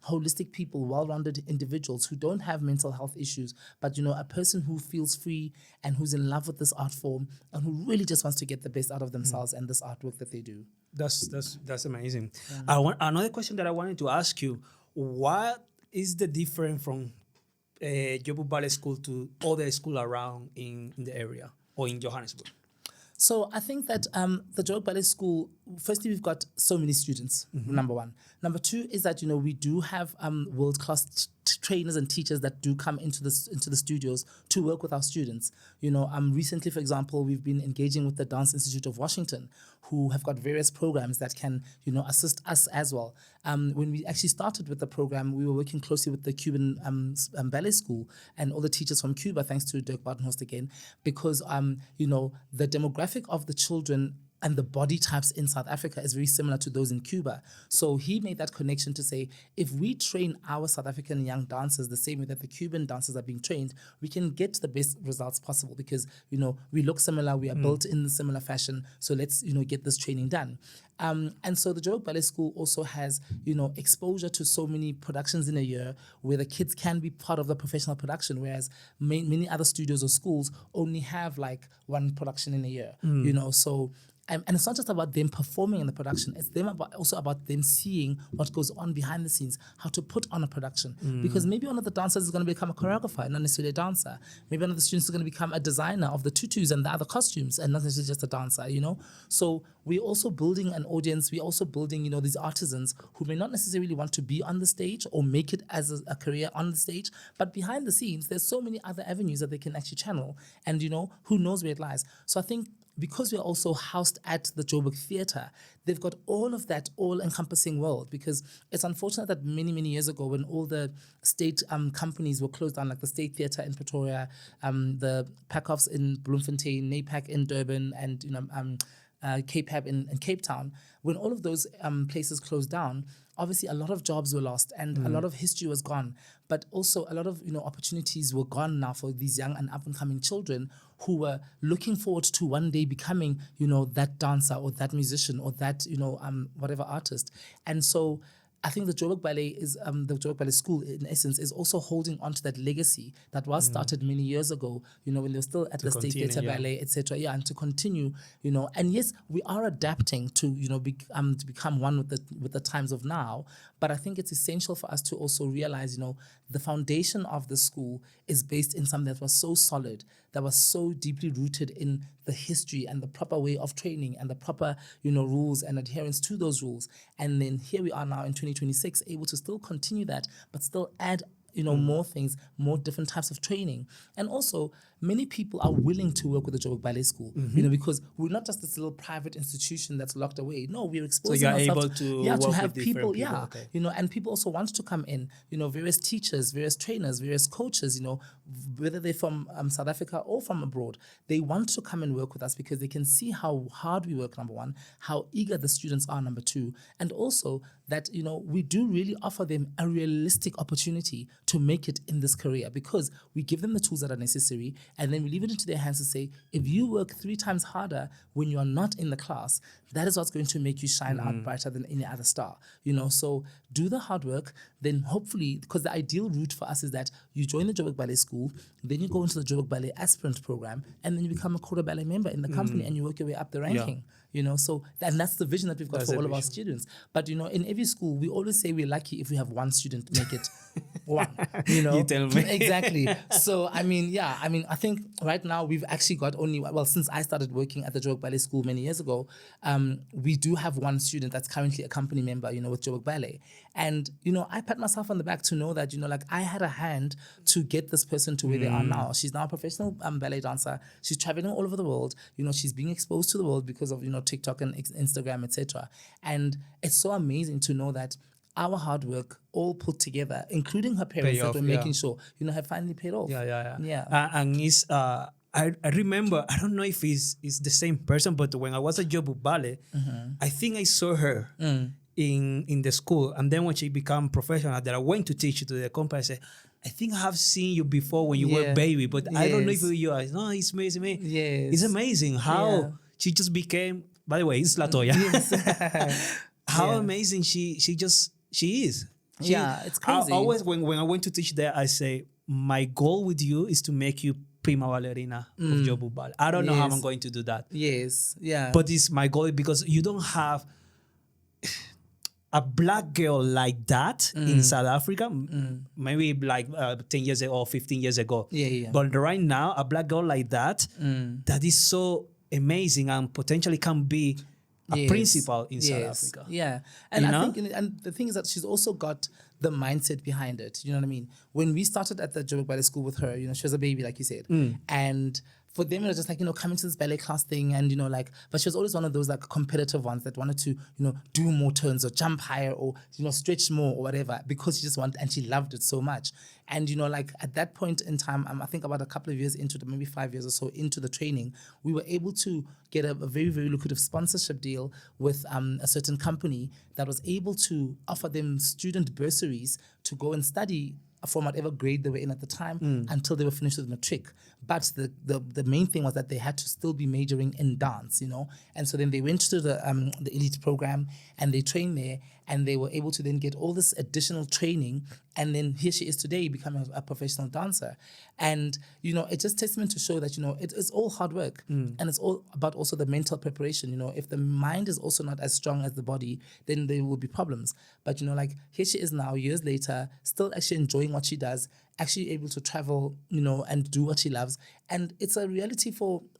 holistic people, well-rounded individuals who don't have mental health issues, but, a person who feels free and who's in love with this art form and who really just wants to get the best out of themselves and this artwork that they do. That's amazing. Another question that I wanted to ask you, what is the difference from Joburg Ballet School to other school around in the area? Or in Johannesburg? So I think that the Joburg Ballet School, firstly, we've got so many students, number one. Number two is that, we do have world-class trainers and teachers that do come into the studios to work with our students. Recently, for example, we've been engaging with the Dance Institute of Washington, who have got various programs that can, assist us as well. When we actually started with the program, we were working closely with the Cuban Ballet School and all the teachers from Cuba, thanks to Dirk Bartenhorst again, because, the demographic of the children and the body types in South Africa is very similar to those in Cuba. So he made that connection to say, if we train our South African young dancers the same way that the Cuban dancers are being trained, we can get the best results possible because, we look similar, we are built in the similar fashion. So let's, get this training done. And so the Joburg Ballet School also has, exposure to so many productions in a year where the kids can be part of the professional production, whereas many other studios or schools only have like one production in a year, so... And it's not just about them performing in the production, it's also about them seeing what goes on behind the scenes, how to put on a production. Because maybe one of the dancers is going to become a choreographer, not necessarily a dancer. Maybe one of the students is going to become a designer of the tutus and the other costumes and not necessarily just a dancer, So we're also building an audience, we're also building, these artisans who may not necessarily want to be on the stage or make it as a career on the stage, but behind the scenes, there's so many other avenues that they can actually channel. And, who knows where it lies. So I think because we're also housed at the Joburg Theatre, they've got all of that all-encompassing world, because it's unfortunate that many, many years ago when all the state companies were closed down, like the State Theatre in Pretoria, the Packoffs in Bloemfontein, NAPAC in Durban, and Cape Hab in Cape Town, when all of those places closed down, obviously a lot of jobs were lost and a lot of history was gone, but also a lot of opportunities were gone now for these young and up-and-coming children who were looking forward to one day becoming that dancer or that musician or that whatever artist. And so I think the Joburg Ballet is the Joburg Ballet School, in essence, is also holding on to that legacy that was started many years ago. When they were still at the State Theatre Ballet, etc. Yeah, and to continue. And yes, we are adapting to to become one with the times of now. But I think it's essential for us to also realize, the foundation of the school is based in something that was so solid, that was so deeply rooted in the history and the proper way of training and the proper, rules and adherence to those rules. And then here we are now in 2026, able to still continue that, but still add more things, more different types of training. And also, many people are willing to work with the Joburg Ballet School, because we're not just this little private institution that's locked away. No, we're exposing ourselves to work to have with people, different people. Okay. and people also want to come in, various teachers, various trainers, various coaches, whether they're from South Africa or from abroad, they want to come and work with us because they can see how hard we work, number one, how eager the students are, number two, and also that, we do really offer them a realistic opportunity to make it in this career, because we give them the tools that are necessary, and then we leave it into their hands to say, if you work 3 times harder when you are not in the class, that is what's going to make you shine out brighter than any other star. So do the hard work, then hopefully, because the ideal route for us is that you join the Joburg Ballet School, then you go into the Joburg Ballet aspirant program, and then you become a quarter ballet member in the company, and you work your way up the ranking. So and that's the vision that we've got for all of our students. But in every school, we always say we're lucky if we have one student make it. One, You tell me. Exactly. So I think right now we've actually got only, since I started working at the Joburg Ballet School many years ago, we do have one student that's currently a company member, with Joburg Ballet. And I pat myself on the back to know that I had a hand to get this person to where they are now. She's now a professional ballet dancer. She's traveling all over the world. She's being exposed to the world because of TikTok and Instagram, etc. And it's so amazing to know that our hard work all put together, including her parents, that were making sure have finally paid off. And it's I remember, I don't know if it's the same person, but when I was at Joburg Ballet, I think I saw her in the school, and then when she became professional, that I went to teach to the company, I said, I think I have seen you before when you were a baby, but I don't know if you are. No, it's amazing. Yes. It's amazing how she just became, by the way, it's Latoya. How amazing she is. It's crazy. I always, when I went to teach there, I say, my goal with you is to make you prima ballerina of Joburg Ballet. I don't know how I'm going to do that. Yes, yeah. But it's my goal because you don't have a black girl like that in South Africa, maybe like 10 years ago or 15 years ago. But right now, a black girl like that, that is so amazing and potentially can be a principal in South Africa. Yeah. And I think, and the thing is that she's also got the mindset behind it. You know what I mean? When we started at the Joburg Ballet School with her, she was a baby, like you said. And for them, it was just like, coming to this ballet class thing and, but she was always one of those like competitive ones that wanted to, do more turns or jump higher or, stretch more or whatever, because she just wanted, and she loved it so much. And, at that point in time, I think about a couple of years into maybe 5 years or so into the training, we were able to get a very, very lucrative sponsorship deal with a certain company that was able to offer them student bursaries to go and study from whatever grade they were in at the time until they were finished with matric. But the main thing was that they had to still be majoring in dance, And so then they went to the elite program and they trained there, and they were able to then get all this additional training. And then here she is today, becoming a professional dancer. And, it's just testament to show that, it's all hard work. And it's all about also the mental preparation. If the mind is also not as strong as the body, then there will be problems. But, here she is now, years later, still actually enjoying what she does, actually able to travel, and do what she loves. And it's a reality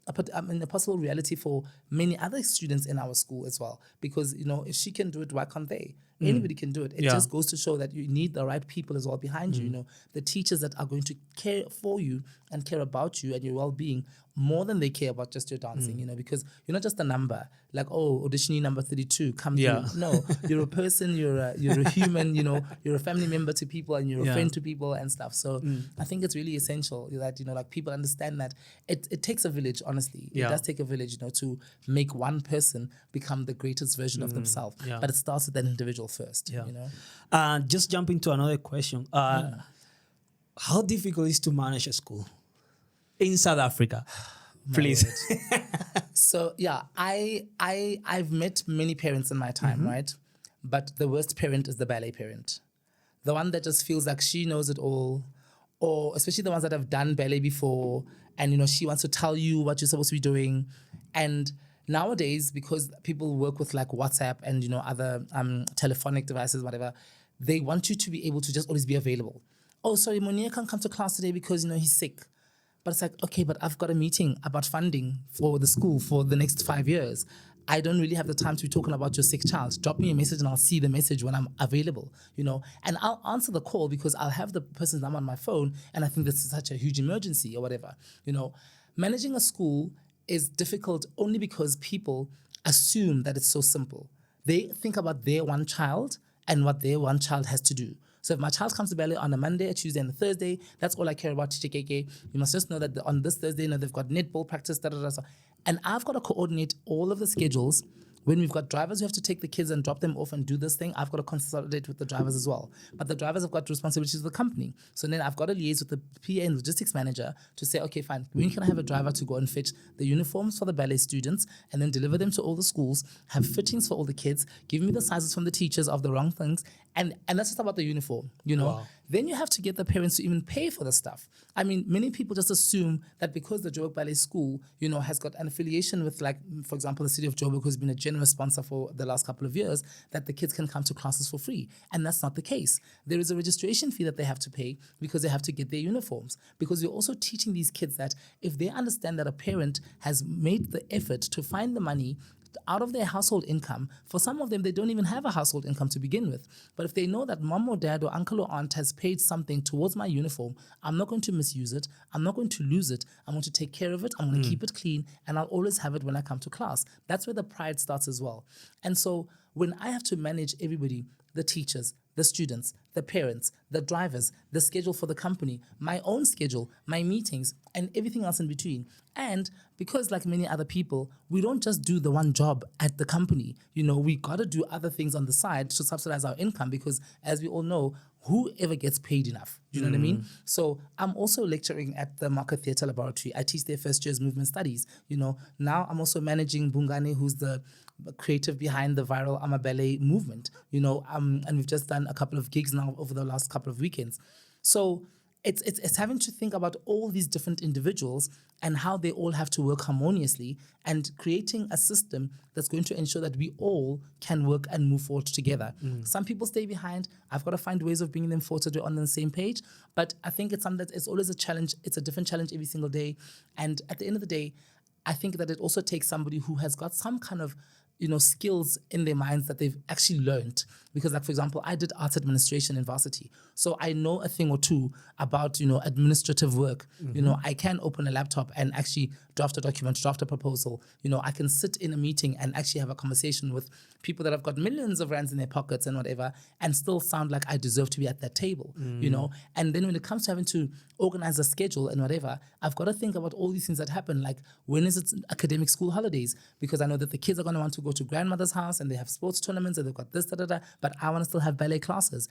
a possible reality for many other students in our school as well. Because, if she can do it, why can't they? Anybody can do it. It just goes to show that you need the right people as well behind you, the teachers that are going to care for you and care about you and your well-being more than they care about just your dancing, because you're not just a number, like, auditionee number 32, come through. No, you're a person, you're a human, you're a family member to people and you're a friend to people and stuff. So I think it's really essential that, people understand that it takes a village, honestly. It does take a village, to make one person become the greatest version of themselves. But it starts with that individual first, Just jump into another question. How difficult is to manage a school in South Africa? Please. So I've met many parents in my time, right? But the worst parent is the ballet parent. The one that just feels like she knows it all, or especially the ones that have done ballet before, and she wants to tell you what you're supposed to be doing. And nowadays, because people work with like WhatsApp and other telephonic devices, whatever, they want you to be able to just always be available. Oh, sorry, Monia can't come to class today because he's sick. But it's like, okay, but I've got a meeting about funding for the school for the next 5 years. I don't really have the time to be talking about your sick child. Drop me a message and I'll see the message when I'm available, and I'll answer the call because I'll have the person's number on my phone and I think this is such a huge emergency or whatever. Managing a school is difficult only because people assume that it's so simple. They think about their one child and what their one child has to do. So if my child comes to ballet on a Monday, a Tuesday, and a Thursday, that's all I care about, teacher Keke. You must just know that on this Thursday, they've got netball practice, so. And I've got to coordinate all of the schedules. When we've got drivers who have to take the kids and drop them off and do this thing, I've got to consolidate with the drivers as well. But the drivers have got responsibilities of the company. So then I've got to liaise with the PA and logistics manager to say, okay, fine, when can I have a driver to go and fetch the uniforms for the ballet students and then deliver them to all the schools, have fittings for all the kids, give me the sizes from the teachers of the wrong things, and that's just about the uniform, Wow. Then you have to get the parents to even pay for the stuff. I mean, many people just assume that because the Joburg Ballet School, has got an affiliation with, like, for example, the city of Joburg, who's been a generous sponsor for the last couple of years, that the kids can come to classes for free. And that's not the case. There is a registration fee that they have to pay because they have to get their uniforms. Because we're also teaching these kids that if they understand that a parent has made the effort to find the money out of their household income, for some of them, they don't even have a household income to begin with. But if they know that mom or dad or uncle or aunt has paid something towards my uniform, I'm not going to misuse it. I'm not going to lose it. I'm going to take care of it. I'm going to keep it clean. And I'll always have it when I come to class. That's where the pride starts as well. And so when I have to manage everybody, the teachers, the students, the parents, the drivers, the schedule for the company, my own schedule, my meetings, and everything else in between. And because, like many other people, we don't just do the one job at the company. We got to do other things on the side to subsidize our income because, as we all know, whoever gets paid enough. Do you know what I mean? So I'm also lecturing at the Market Theatre Laboratory. I teach their first year's movement studies. Now I'm also managing Bungane, who's the creative behind the viral Ballet movement, and we've just done a couple of gigs now over the last couple of weekends. So it's having to think about all these different individuals and how they all have to work harmoniously and creating a system that's going to ensure that we all can work and move forward together. Some people stay behind. I've got to find ways of bringing them forward so they're on the same page. But I think it's something that it's always a challenge. It's a different challenge every single day. And at the end of the day, I think that it also takes somebody who has got some kind of skills in their minds that they've actually learned. Because, like, for example, I did arts administration in varsity. So I know a thing or two about, administrative work. I can open a laptop and actually draft a document, draft a proposal. I can sit in a meeting and actually have a conversation with people that have got millions of rands in their pockets and whatever, and still sound like I deserve to be at that table, And then when it comes to having to organize a schedule and whatever, I've got to think about all these things that happen. Like, when is it academic school holidays? Because I know that the kids are going to want to go to grandmother's house and they have sports tournaments and they've got this, but I want to still have ballet classes,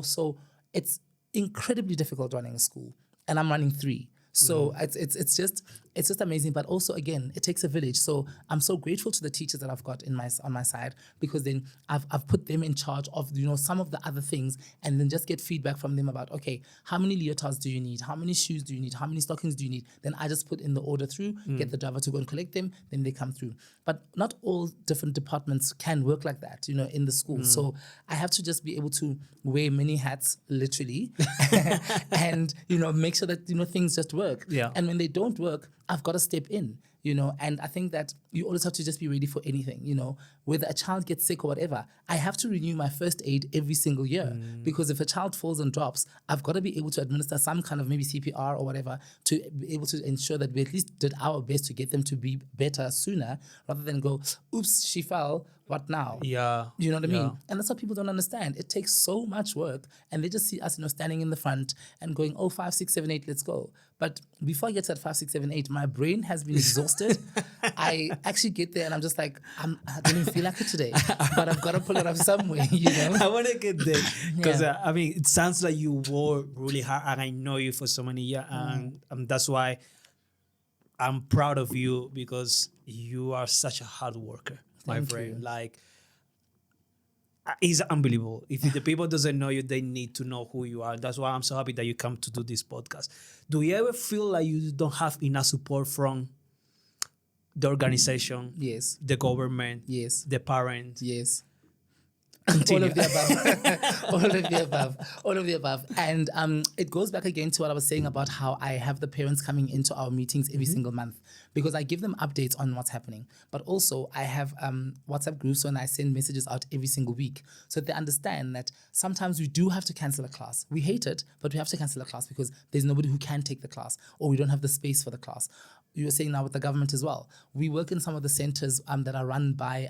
So it's incredibly difficult running a school, and I'm running 3. So it's just amazing. But also, again, it takes a village. So I'm so grateful to the teachers that I've got on my side, because then I've put them in charge of some of the other things, and then just get feedback from them about, okay, how many leotards do you need? How many shoes do you need? How many stockings do you need? Then I just put in the order through, get the driver to go and collect them, then they come through. But not all different departments can work like that, in the school. So I have to just be able to wear many hats, literally, and make sure that things just work. Yeah. And when they don't work, I've got to step in, and I think that you always have to just be ready for anything, whether a child gets sick or whatever. I have to renew my first aid every single year, because if a child falls and drops, I've got to be able to administer some kind of maybe CPR or whatever to be able to ensure that we at least did our best to get them to be better sooner, rather than go, oops, she fell, what now? Yeah. You know what I mean? And that's what people don't understand. It takes so much work, and they just see us, standing in the front and going, oh, 5, 6, 7, 8, let's go. But before I get to that 5, 6, 7, 8, my brain has been exhausted. I actually get there and I'm just like, I don't even feel like it today, but I've got to pull it off somewhere, I want to get there because Yeah. it sounds like you work really hard, and I know you for so many years, and that's why I'm proud of you, because you are such a hard worker, my Thank friend. you. Like, it's unbelievable. If the people doesn't know you, they need to know who you are. That's why I'm so happy that you come to do this podcast. Do you ever feel like you don't have enough support from the organization, Yes. the government, Yes. the parents? Yes. All of the above. All of the above. All of the above. And it goes back again to what I was saying about how I have the parents coming into our meetings every single month, because I give them updates on what's happening. But also I have WhatsApp groups and I send messages out every single week so that they understand that sometimes we do have to cancel a class. We hate it, but we have to cancel a class because there's nobody who can take the class, or we don't have the space for the class. You were saying now with the government as well. We work in some of the centers that are run by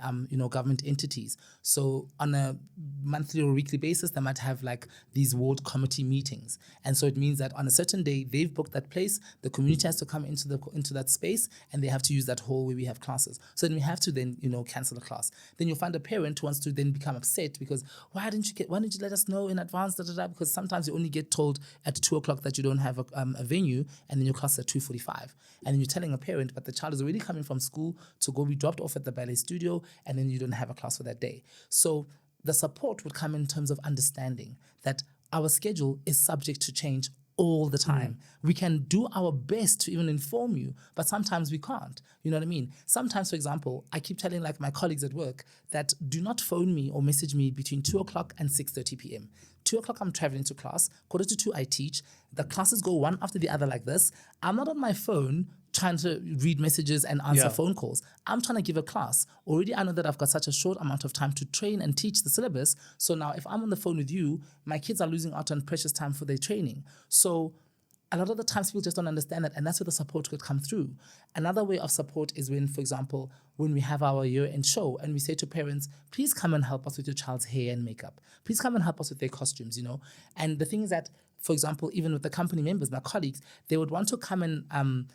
government entities. So on a monthly or weekly basis, they might have like these ward committee meetings. And so it means that on a certain day, they've booked that place, the community has to come into that space, and they have to use that hall where we have classes. So then we have to then, cancel the class. Then you'll find a parent who wants to then become upset because why didn't you let us know in advance, because sometimes you only get told at 2:00 that you don't have a venue, and then your class is at 2:45. And then you're telling a parent, but the child is already coming from school to go be dropped off at the ballet studio, and then you don't have a class for that day. So the support would come in terms of understanding that our schedule is subject to change all the time. We can do our best to even inform you, but sometimes we can't. You know what I mean? Sometimes, for example, I keep telling like my colleagues at work that do not phone me or message me between 2:00 and 6:30 p.m. 2:00 I'm traveling to class, 1:45 I teach. The classes go one after the other like this. I'm not on my phone trying to read messages and answer phone calls. I'm trying to give a class. Already I know that I've got such a short amount of time to train and teach the syllabus. So now if I'm on the phone with you, my kids are losing out on precious time for their training. So a lot of the times people just don't understand that, and that's where the support could come through. Another way of support is when, for example, when we have our year-end show and we say to parents, please come and help us with your child's hair and makeup. Please come and help us with their costumes, And the thing is that, for example, even with the company members, my colleagues, they would want to come and,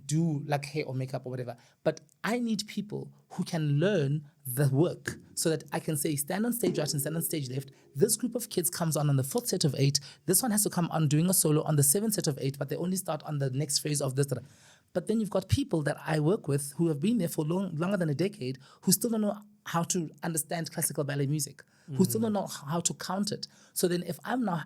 do like hair or makeup or whatever. But I need people who can learn the work so that I can say, stand on stage right and stand on stage left. This group of kids comes on the 4th set of 8. This one has to come on doing a solo on the 7th set of 8, but they only start on the next phase of this. But then you've got people that I work with who have been there for longer than a decade, who still don't know how to understand classical ballet music, who still don't know how to count it. So then if I'm now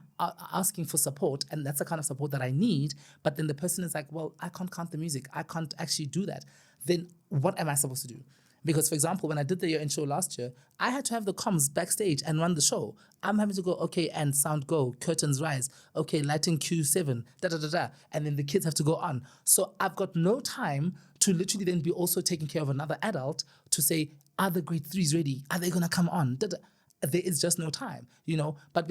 asking for support, and that's the kind of support that I need, but then the person is like, well, I can't count the music, I can't actually do that, then what am I supposed to do? Because, for example, when I did the year-end show last year, I had to have the comms backstage and run the show. I'm having to go, okay, and sound go, curtains rise, okay, lighting Q7, da-da-da-da, and then the kids have to go on. So I've got no time to literally then be also taking care of another adult to say, are the grade 3s ready? Are they going to come on? Da-da. There is just no time, But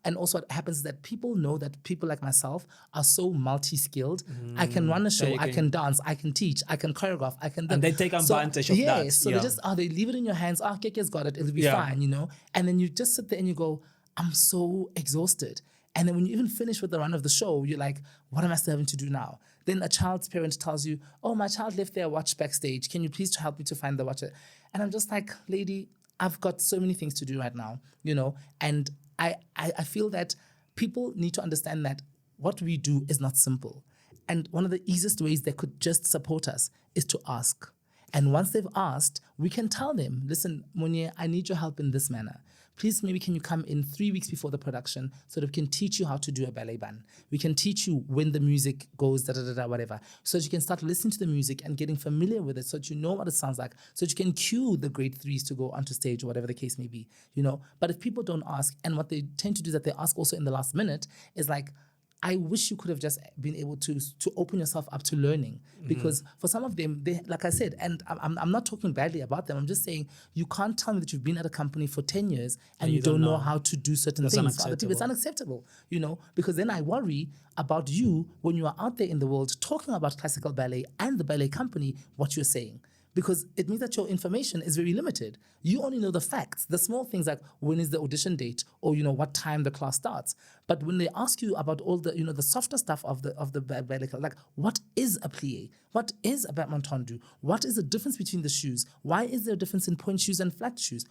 and also what happens is that people know that people like myself are so multi-skilled. I can run a show, I can dance, I can teach, I can choreograph, I can... And they take advantage of that. So they leave it in your hands. Keke's got it, it'll be fine, And then you just sit there and you go, I'm so exhausted. And then when you even finish with the run of the show, you're like, what am I still having to do now? Then a child's parent tells you, oh, my child left their watch backstage. Can you please help me to find the watch? And I'm just like, lady, I've got so many things to do right now, and I feel that people need to understand that what we do is not simple. And one of the easiest ways they could just support us is to ask. And once they've asked, we can tell them, listen, Monye, I need your help in this manner. Please, maybe can you come in 3 weeks before the production so that we can teach you how to do a ballet band. We can teach you when the music goes, da-da-da-da, whatever. So that you can start listening to the music and getting familiar with it so that you know what it sounds like. So that you can cue the grade 3s to go onto stage or whatever the case may be, But if people don't ask, and what they tend to do is that they ask also in the last minute, is like, I wish you could have just been able to open yourself up to learning, because for some of them, they, like I said, and I'm not talking badly about them. I'm just saying you can't tell me that you've been at a company for 10 years and you don't know how to do certain things. For other people, it's unacceptable, because then I worry about you when you are out there in the world talking about classical ballet and the ballet company, what you're saying. Because it means that your information is very limited. You only know the facts, the small things like when is the audition date, or what time the class starts. But when they ask you about all the the softer stuff of the ballet, like what is a plie, what is a battement tendu, what is the difference between the shoes, why is there a difference in point shoes and flat shoes?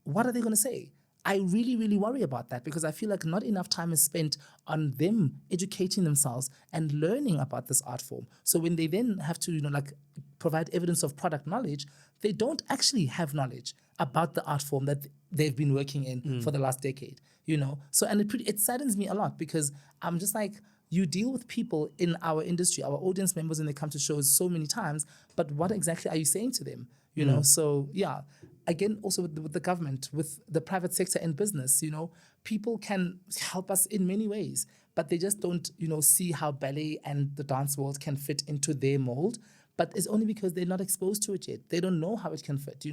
What are they going to say? I really, really worry about that, because I feel like not enough time is spent on them educating themselves and learning about this art form. So when they then have to, provide evidence of product knowledge, they don't actually have knowledge about the art form that they've been working in for the last decade, So, and it saddens me a lot, because I'm just like, you deal with people in our industry, our audience members, when they come to shows so many times, but what exactly are you saying to them? So, yeah. again, also with the government, with the private sector and business, people can help us in many ways, but they just don't, see how ballet and the dance world can fit into their mold. But it's only because they're not exposed to it yet. They don't know how it can fit,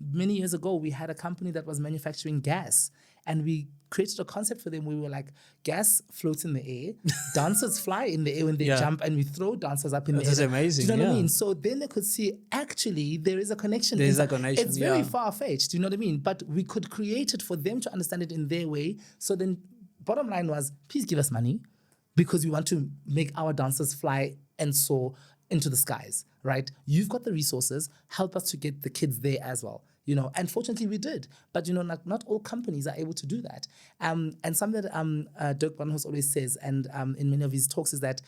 Many years ago, we had a company that was manufacturing gas, and we created a concept for them. We were like, gas floats in the air, dancers fly in the air when they jump, and we throw dancers up in the air. That's amazing. Do you know what I mean? So then they could see, actually, there is a connection. There's a connection, It's very far-fetched, do you know what I mean? But we could create it for them to understand it in their way. So then bottom line was, please give us money, because we want to make our dancers fly and soar into the skies, right? You've got the resources, help us to get the kids there as well. And fortunately we did, but not all companies are able to do that. And something that Dirk Barnhouse always says, and in many of his talks, is that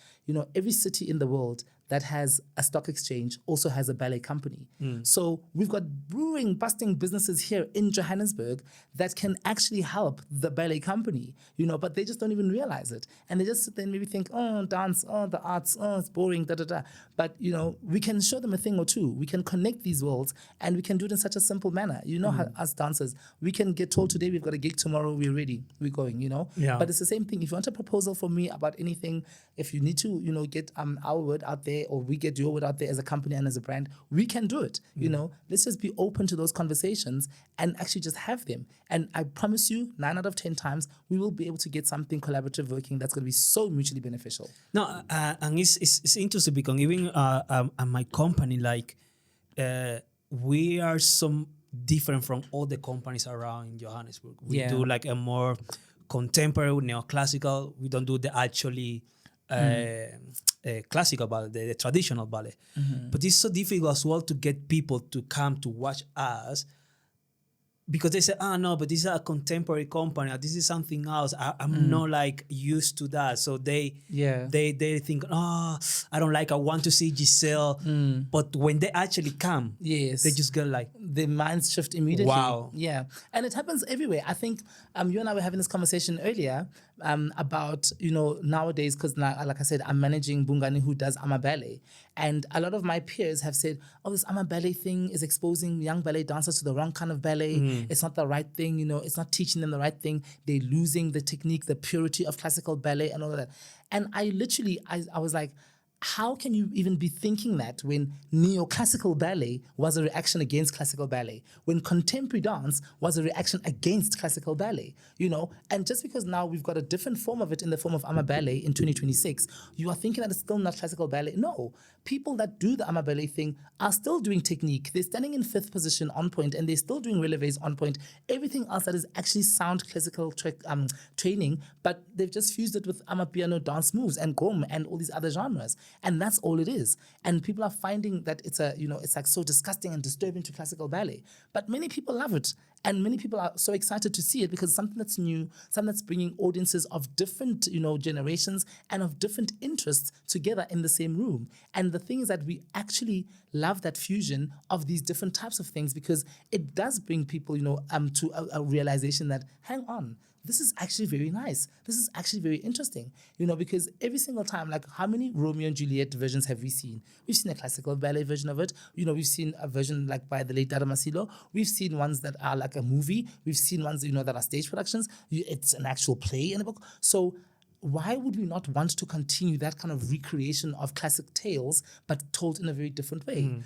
every city in the world that has a stock exchange also has a ballet company. So we've got brewing, busting businesses here in Johannesburg that can actually help the ballet company, but they just don't even realize it. And they just sit there and maybe think, oh, dance, oh, the arts, oh, it's boring, da, da, da. But, we can show them a thing or two. We can connect these worlds, and we can do it in such a simple manner. How us dancers, we can get told today we've got a gig tomorrow, we're ready, we're going, Yeah. But it's the same thing. If you want a proposal from me about anything, if you need to, get our word out there, or we get your word out there as a company and as a brand, we can do it. Let's just be open to those conversations and actually just have them. And I promise you, 9 out of 10 times, we will be able to get something collaborative working that's going to be so mutually beneficial. No, and it's interesting because even at my company, like we are some different from all the companies around in Johannesburg. We do like a more contemporary, neoclassical. We don't do the actually classical ballet, the traditional ballet. But it's so difficult as well to get people to come to watch us, because they say, no, but this is a contemporary company, or this is something else. I'm not like used to that. So they think, I don't like, I want to see Giselle. But when they actually come, they just get like, the minds shift immediately. Wow. Yeah. And it happens everywhere. I think you and I were having this conversation earlier about, nowadays, because now, like I said, I'm managing Bungani, who does Ama Ballet. And a lot of my peers have said, this Ama Ballet thing is exposing young ballet dancers to the wrong kind of ballet. It's not the right thing, it's not teaching them the right thing. They're losing the technique, the purity of classical ballet and all of that. And I was like, how can you even be thinking that when neoclassical ballet was a reaction against classical ballet, when contemporary dance was a reaction against classical ballet, And just because now we've got a different form of it in the form of Ama Ballet in 2026, you are thinking that it's still not classical ballet. No, people that do the Ama Ballet thing are still doing technique. They're standing in 5th position on point, and they're still doing releves on point. Everything else that is actually sound classical training, but they've just fused it with Amapiano dance moves and gom and all these other genres. And that's all it is. And people are finding that it's it's like so disgusting and disturbing to classical ballet. But many people love it. And many people are so excited to see it because it's something that's new, something that's bringing audiences of different, generations and of different interests together in the same room. And the thing is that we actually love that fusion of these different types of things, because it does bring people, to a realization that, hang on, this is actually very nice. This is actually very interesting, because every single time, like, how many Romeo and Juliet versions have we seen? We've seen a classical ballet version of it. We've seen a version like by the late Dada Masilo. We've seen ones that are like a movie. We've seen ones, that are stage productions. It's an actual play in a book. So why would we not want to continue that kind of recreation of classic tales, but told in a very different way,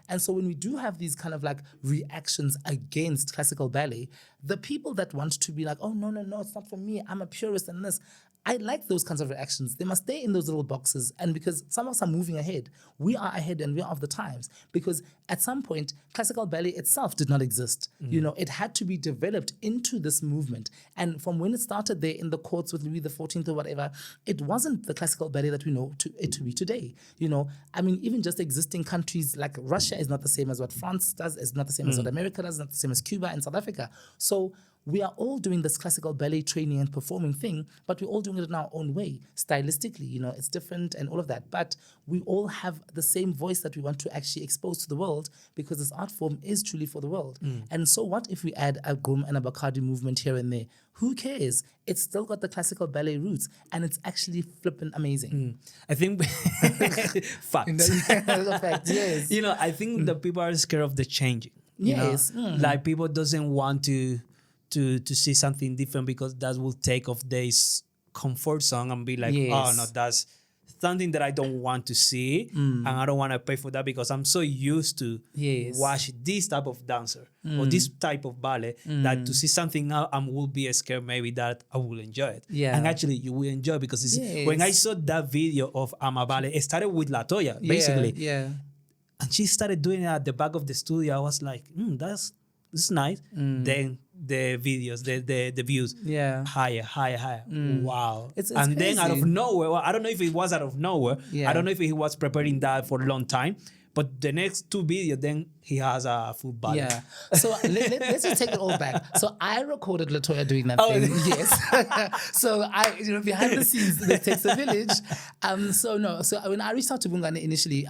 And so when we do have these kind of like reactions against classical ballet, the people that want to be like, oh, no, it's not for me, I'm a purist and this, I like those kinds of reactions. They must stay in those little boxes. And because some of us are moving ahead, we are ahead and we are of the times. Because at some point, classical ballet itself did not exist. It had to be developed into this movement. And from when it started there in the courts with Louis XIV or whatever, it wasn't the classical ballet that we know it to be today. Even just existing countries like Russia is not the same as what France does, is not the same as what America does, not the same as Cuba and South Africa. So we are all doing this classical ballet training and performing thing, but we're all doing it in our own way. Stylistically, it's different and all of that. But we all have the same voice that we want to actually expose to the world, because this art form is truly for the world. And so what if we add a Gom and a Bacardi movement here and there? Who cares? It's still got the classical ballet roots, and it's actually flipping amazing. I think fact. Fact, yes. I think the people are scared of the changing. Yes. Like people doesn't want to see something different because that will take off their comfort zone and be like, oh no, Yes. that's something that I don't want to see, and I don't want to pay for that because I'm so used to Yes. watch this type of dancer or this type of ballet that to see something now I will be scared maybe that I will enjoy it. Yeah. And actually you will enjoy because it's, Yes. when I saw that video of Ama Ballet, it started with Latoya basically, Yeah. and she started doing it at the back of the studio. I was like, this is nice. Then the videos, the views, Yeah. higher. Wow. It's and then out of crazy. nowhere, well, I don't know if it was out of nowhere. Yeah. I don't know if he was preparing that for a long time. But the next two videos, then he has a full ballet. Yeah. So let's just take it all back. So I recorded Latoya doing that Oh, thing. Yes. So behind the scenes, it takes a village. So when I reached out to Bungane initially,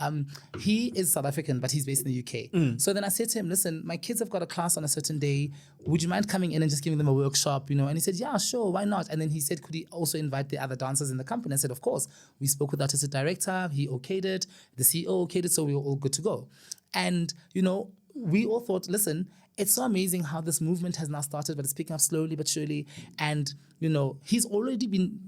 he is South African, but he's based in the UK. So then I said to him, listen, my kids have got a class on a certain day. Would you mind coming in and just giving them a workshop? And he said, yeah, sure, why not? And then he said, could he also invite the other dancers in the company? I said, of course. We spoke with the artistic director. He okayed it. The CEO okayed it. So we were all good to go. And, we all thought, listen, it's so amazing how this movement has now started, but it's picking up slowly but surely. And, he's already been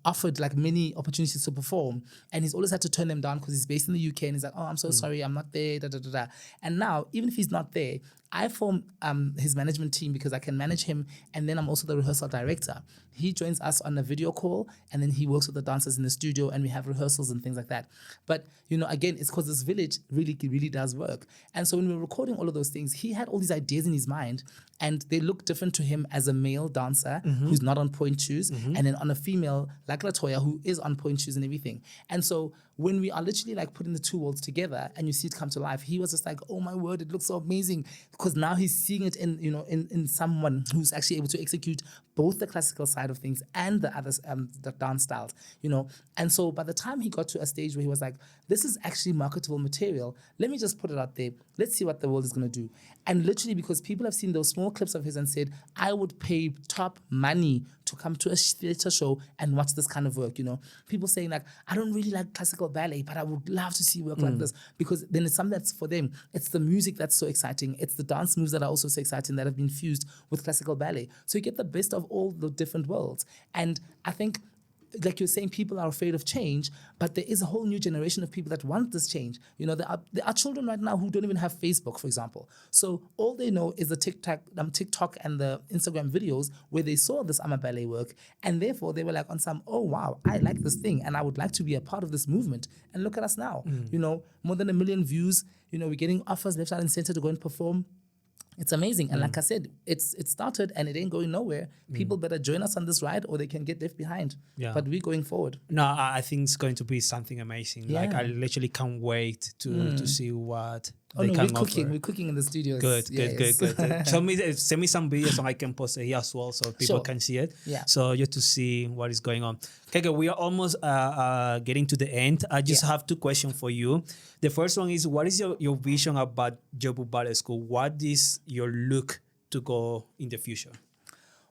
offered like many opportunities to perform, and he's always had to turn them down because he's based in the UK and he's like, oh, I'm so sorry, I'm not there, da, da, da, da. And now, even if he's not there, I form his management team because I can manage him, and then I'm also the rehearsal director. He joins us on a video call, and then he works with the dancers in the studio, and we have rehearsals and things like that. But, again, it's because this village really does work. And so when we were recording all of those things, he had all these ideas in his mind, and they look different to him as a male dancer who's not on point shoes, and then on a female like Latoya who is on point shoes and everything. And so when we are literally like putting the two worlds together and you see it come to life, he was just like, oh my word, it looks so amazing, because now he's seeing it in someone who's actually able to execute both the classical side of things and the other the dance styles, And so by the time he got to a stage where he was like, this is actually marketable material, let me just put it out there. Let's see what the world is going to do. And literally, because people have seen those small clips of his and said, I would pay top money to come to a theater show and watch this kind of work, People saying like, I don't really like classical ballet, but I would love to see work like this, because then it's something that's for them. It's the music that's so exciting. It's the dance moves that are also so exciting that have been fused with classical ballet. So you get the best of all the different worlds. And I think, like you're saying, people are afraid of change, but there is a whole new generation of people that want this change. There are children right now who don't even have Facebook, for example. So all they know is the TikTok and the Instagram videos where they saw this Ama Ballet work, and therefore they were like on some, oh wow, I like this thing and I would like to be a part of this movement. And look at us now, more than 1 million views. We're getting offers left, right, and center to go and perform. It's amazing. And like I said, it started and it ain't going nowhere. People better join us on this ride or they can get left behind. Yeah. But we're going forward. No, I think it's going to be something amazing. Yeah. Like I literally can't wait to see what they can offer. We're cooking in the studios. Good. Send me some videos so I can post it here as well so people can see it. Yeah. So just to see what is going on. Keke, we are almost getting to the end. I just have two questions for you. The first one is, what is your vision about Joburg Ballet School? What is your look to go in the future?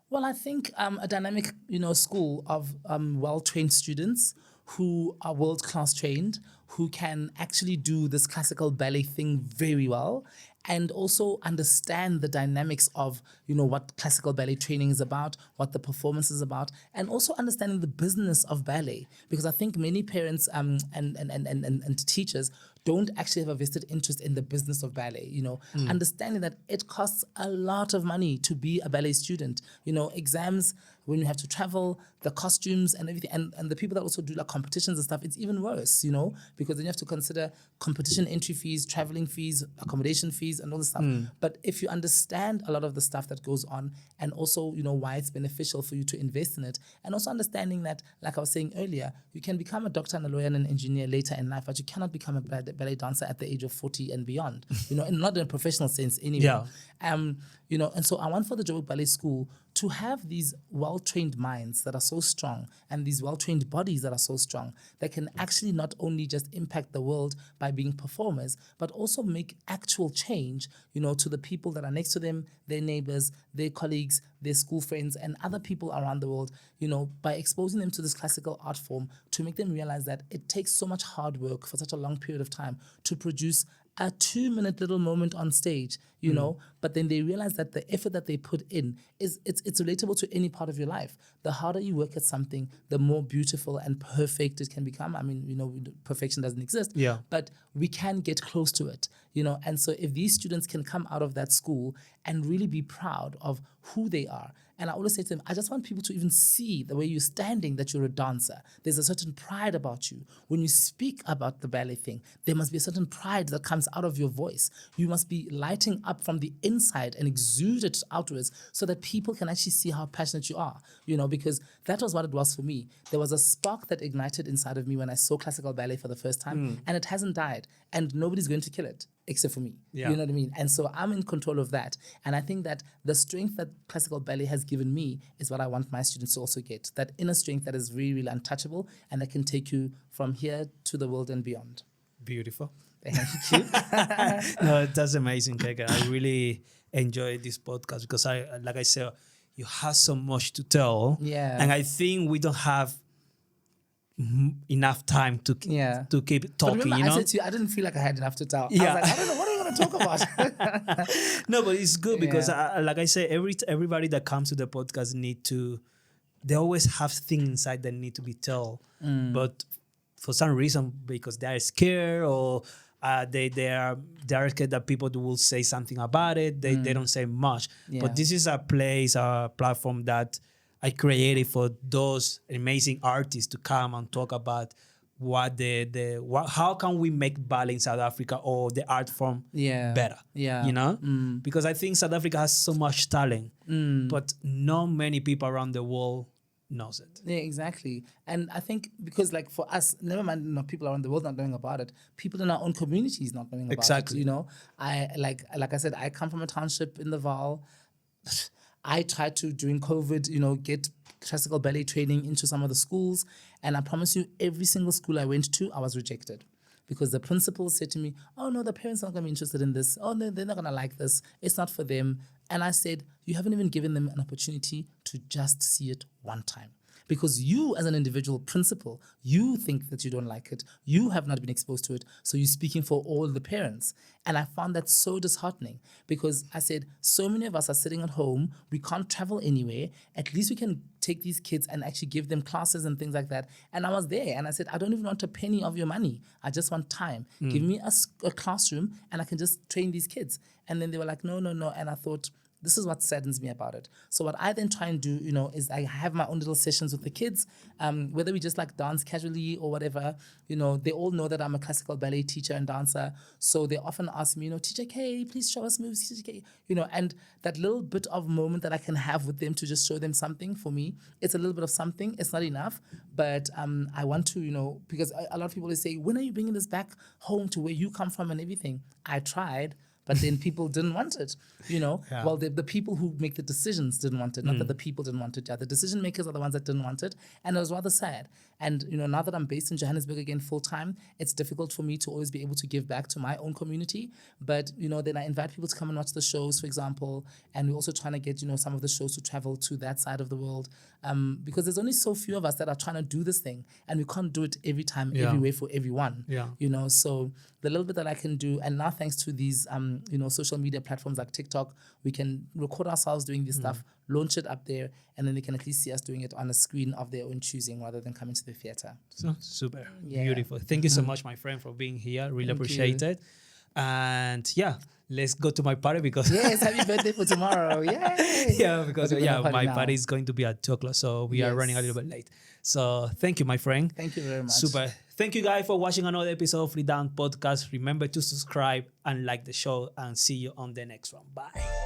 Well, I think a dynamic, school of well-trained students who are world-class trained, who can actually do this classical ballet thing very well, and also understand the dynamics of, what classical ballet training is about, what the performance is about, and also understanding the business of ballet. Because I think many parents and teachers don't actually have a vested interest in the business of ballet, understanding that it costs a lot of money to be a ballet student, exams, when you have to travel, the costumes and everything, and the people that also do like competitions and stuff, it's even worse, because then you have to consider competition entry fees, traveling fees, accommodation fees, and all this stuff. But if you understand a lot of the stuff that goes on, and also, why it's beneficial for you to invest in it, and also understanding that, like I was saying earlier, you can become a doctor and a lawyer and an engineer later in life, but you cannot become a ballet dancer at the age of 40 and beyond, and not in a professional sense anyway. Yeah. And so I want for the Joburg Ballet School to have these well-trained minds that are so strong and these well-trained bodies that are so strong that can actually not only just impact the world by being performers, but also make actual change, to the people that are next to them, their neighbors, their colleagues, their school friends, and other people around the world, by exposing them to this classical art form, to make them realize that it takes so much hard work for such a long period of time to produce a 2-minute little moment on stage, you know, but then they realize that the effort that they put in it's relatable to any part of your life. The harder you work at something, the more beautiful and perfect it can become. I mean, you know, perfection doesn't exist, but we can get close to it, you know. And so if these students can come out of that school and really be proud of who they are. And I always say to them, I just want people to even see the way you're standing, that you're a dancer. There's a certain pride about you. When you speak about the ballet thing, there must be a certain pride that comes out of your voice. You must be lighting up from the inside and exude it outwards so that people can actually see how passionate you are, you know, because that was what it was for me. There was a spark that ignited inside of me when I saw classical ballet for the first time, and it hasn't died, and nobody's going to kill it except for me. You know what I mean? And so I'm in control of that. And I think that the strength that classical ballet has given me is what I want my students to also get. That inner strength that is really, really untouchable and that can take you from here to the world and beyond. Beautiful. Thank you. No, that's amazing, Keke. I really enjoyed this podcast because like I said, you have so much to tell. Yeah. And I think we don't have enough time to keep talking. But remember, you know? I said to you, I didn't feel like I had enough to tell. Yeah. I was like, I don't know, what are you going to talk about? No, but it's good because, like I say, everybody that comes to the podcast they always have things inside that need to be told. But for some reason, because they're scared or they are scared that people will say something about it, they don't say much. But this is a place, a platform that I created for those amazing artists to come and talk about how can we make ballet in South Africa or the art form better. You know? Because I think South Africa has so much talent, but not many people around the world knows it. Yeah, exactly. And I think because like for us, never mind people around the world not knowing about it, people in our own communities not knowing about it. You know, I like I said, I come from a township in the Vaal. I tried to, during COVID, you know, get classical ballet training into some of the schools. And I promise you, every single school I went to, I was rejected. Because the principal said to me, oh, no, the parents are not going to be interested in this. Oh, no, they're not going to like this. It's not for them. And I said, you haven't even given them an opportunity to just see it one time. Because you, as an individual principal, you think that you don't like it. You have not been exposed to it. So you're speaking for all the parents. And I found that so disheartening because I said, so many of us are sitting at home. We can't travel anywhere. At least we can take these kids and actually give them classes and things like that. And I was there and I said, I don't even want a penny of your money. I just want time. Give me a classroom and I can just train these kids. And then they were like, no, no, no. And I thought, this is what saddens me about it. So what I then try and do, you know, is I have my own little sessions with the kids, whether we just like dance casually or whatever. You know, they all know that I'm a classical ballet teacher and dancer. So they often ask me, you know, Teacher K, please show us moves, Teacher K. You know, and that little bit of moment that I can have with them to just show them something, for me, it's a little bit of something. It's not enough, but I want to, you know, because a lot of people say, when are you bringing this back home to where you come from and everything? I tried. But then people didn't want it, you know. Yeah. Well, the people who make the decisions didn't want it, not that the people didn't want it. Yeah, the decision makers are the ones that didn't want it, and it was rather sad. And you know, now that I'm based in Johannesburg again full time, it's difficult for me to always be able to give back to my own community. But you know, then I invite people to come and watch the shows, for example, and we're also trying to get, you know, some of the shows to travel to that side of the world, because there's only so few of us that are trying to do this thing, and we can't do it every time, everywhere for everyone. Yeah, you know, so the little bit that I can do, and now thanks to these you know, social media platforms like TikTok, we can record ourselves doing this stuff, launch it up there, and then they can at least see us doing it on a screen of their own choosing rather than coming to the theater. So super beautiful. Thank you so much, my friend, for being here. Really appreciate it. And yeah, let's go to my party because yes, happy birthday for tomorrow. Yay! Yeah, because my party is going to be at 2:00, so we are running a little bit late. So thank you, my friend. Thank you very much. Super. Thank you guys for watching another episode of Free Down Podcast. Remember to subscribe and like the show, and see you on the next one. Bye.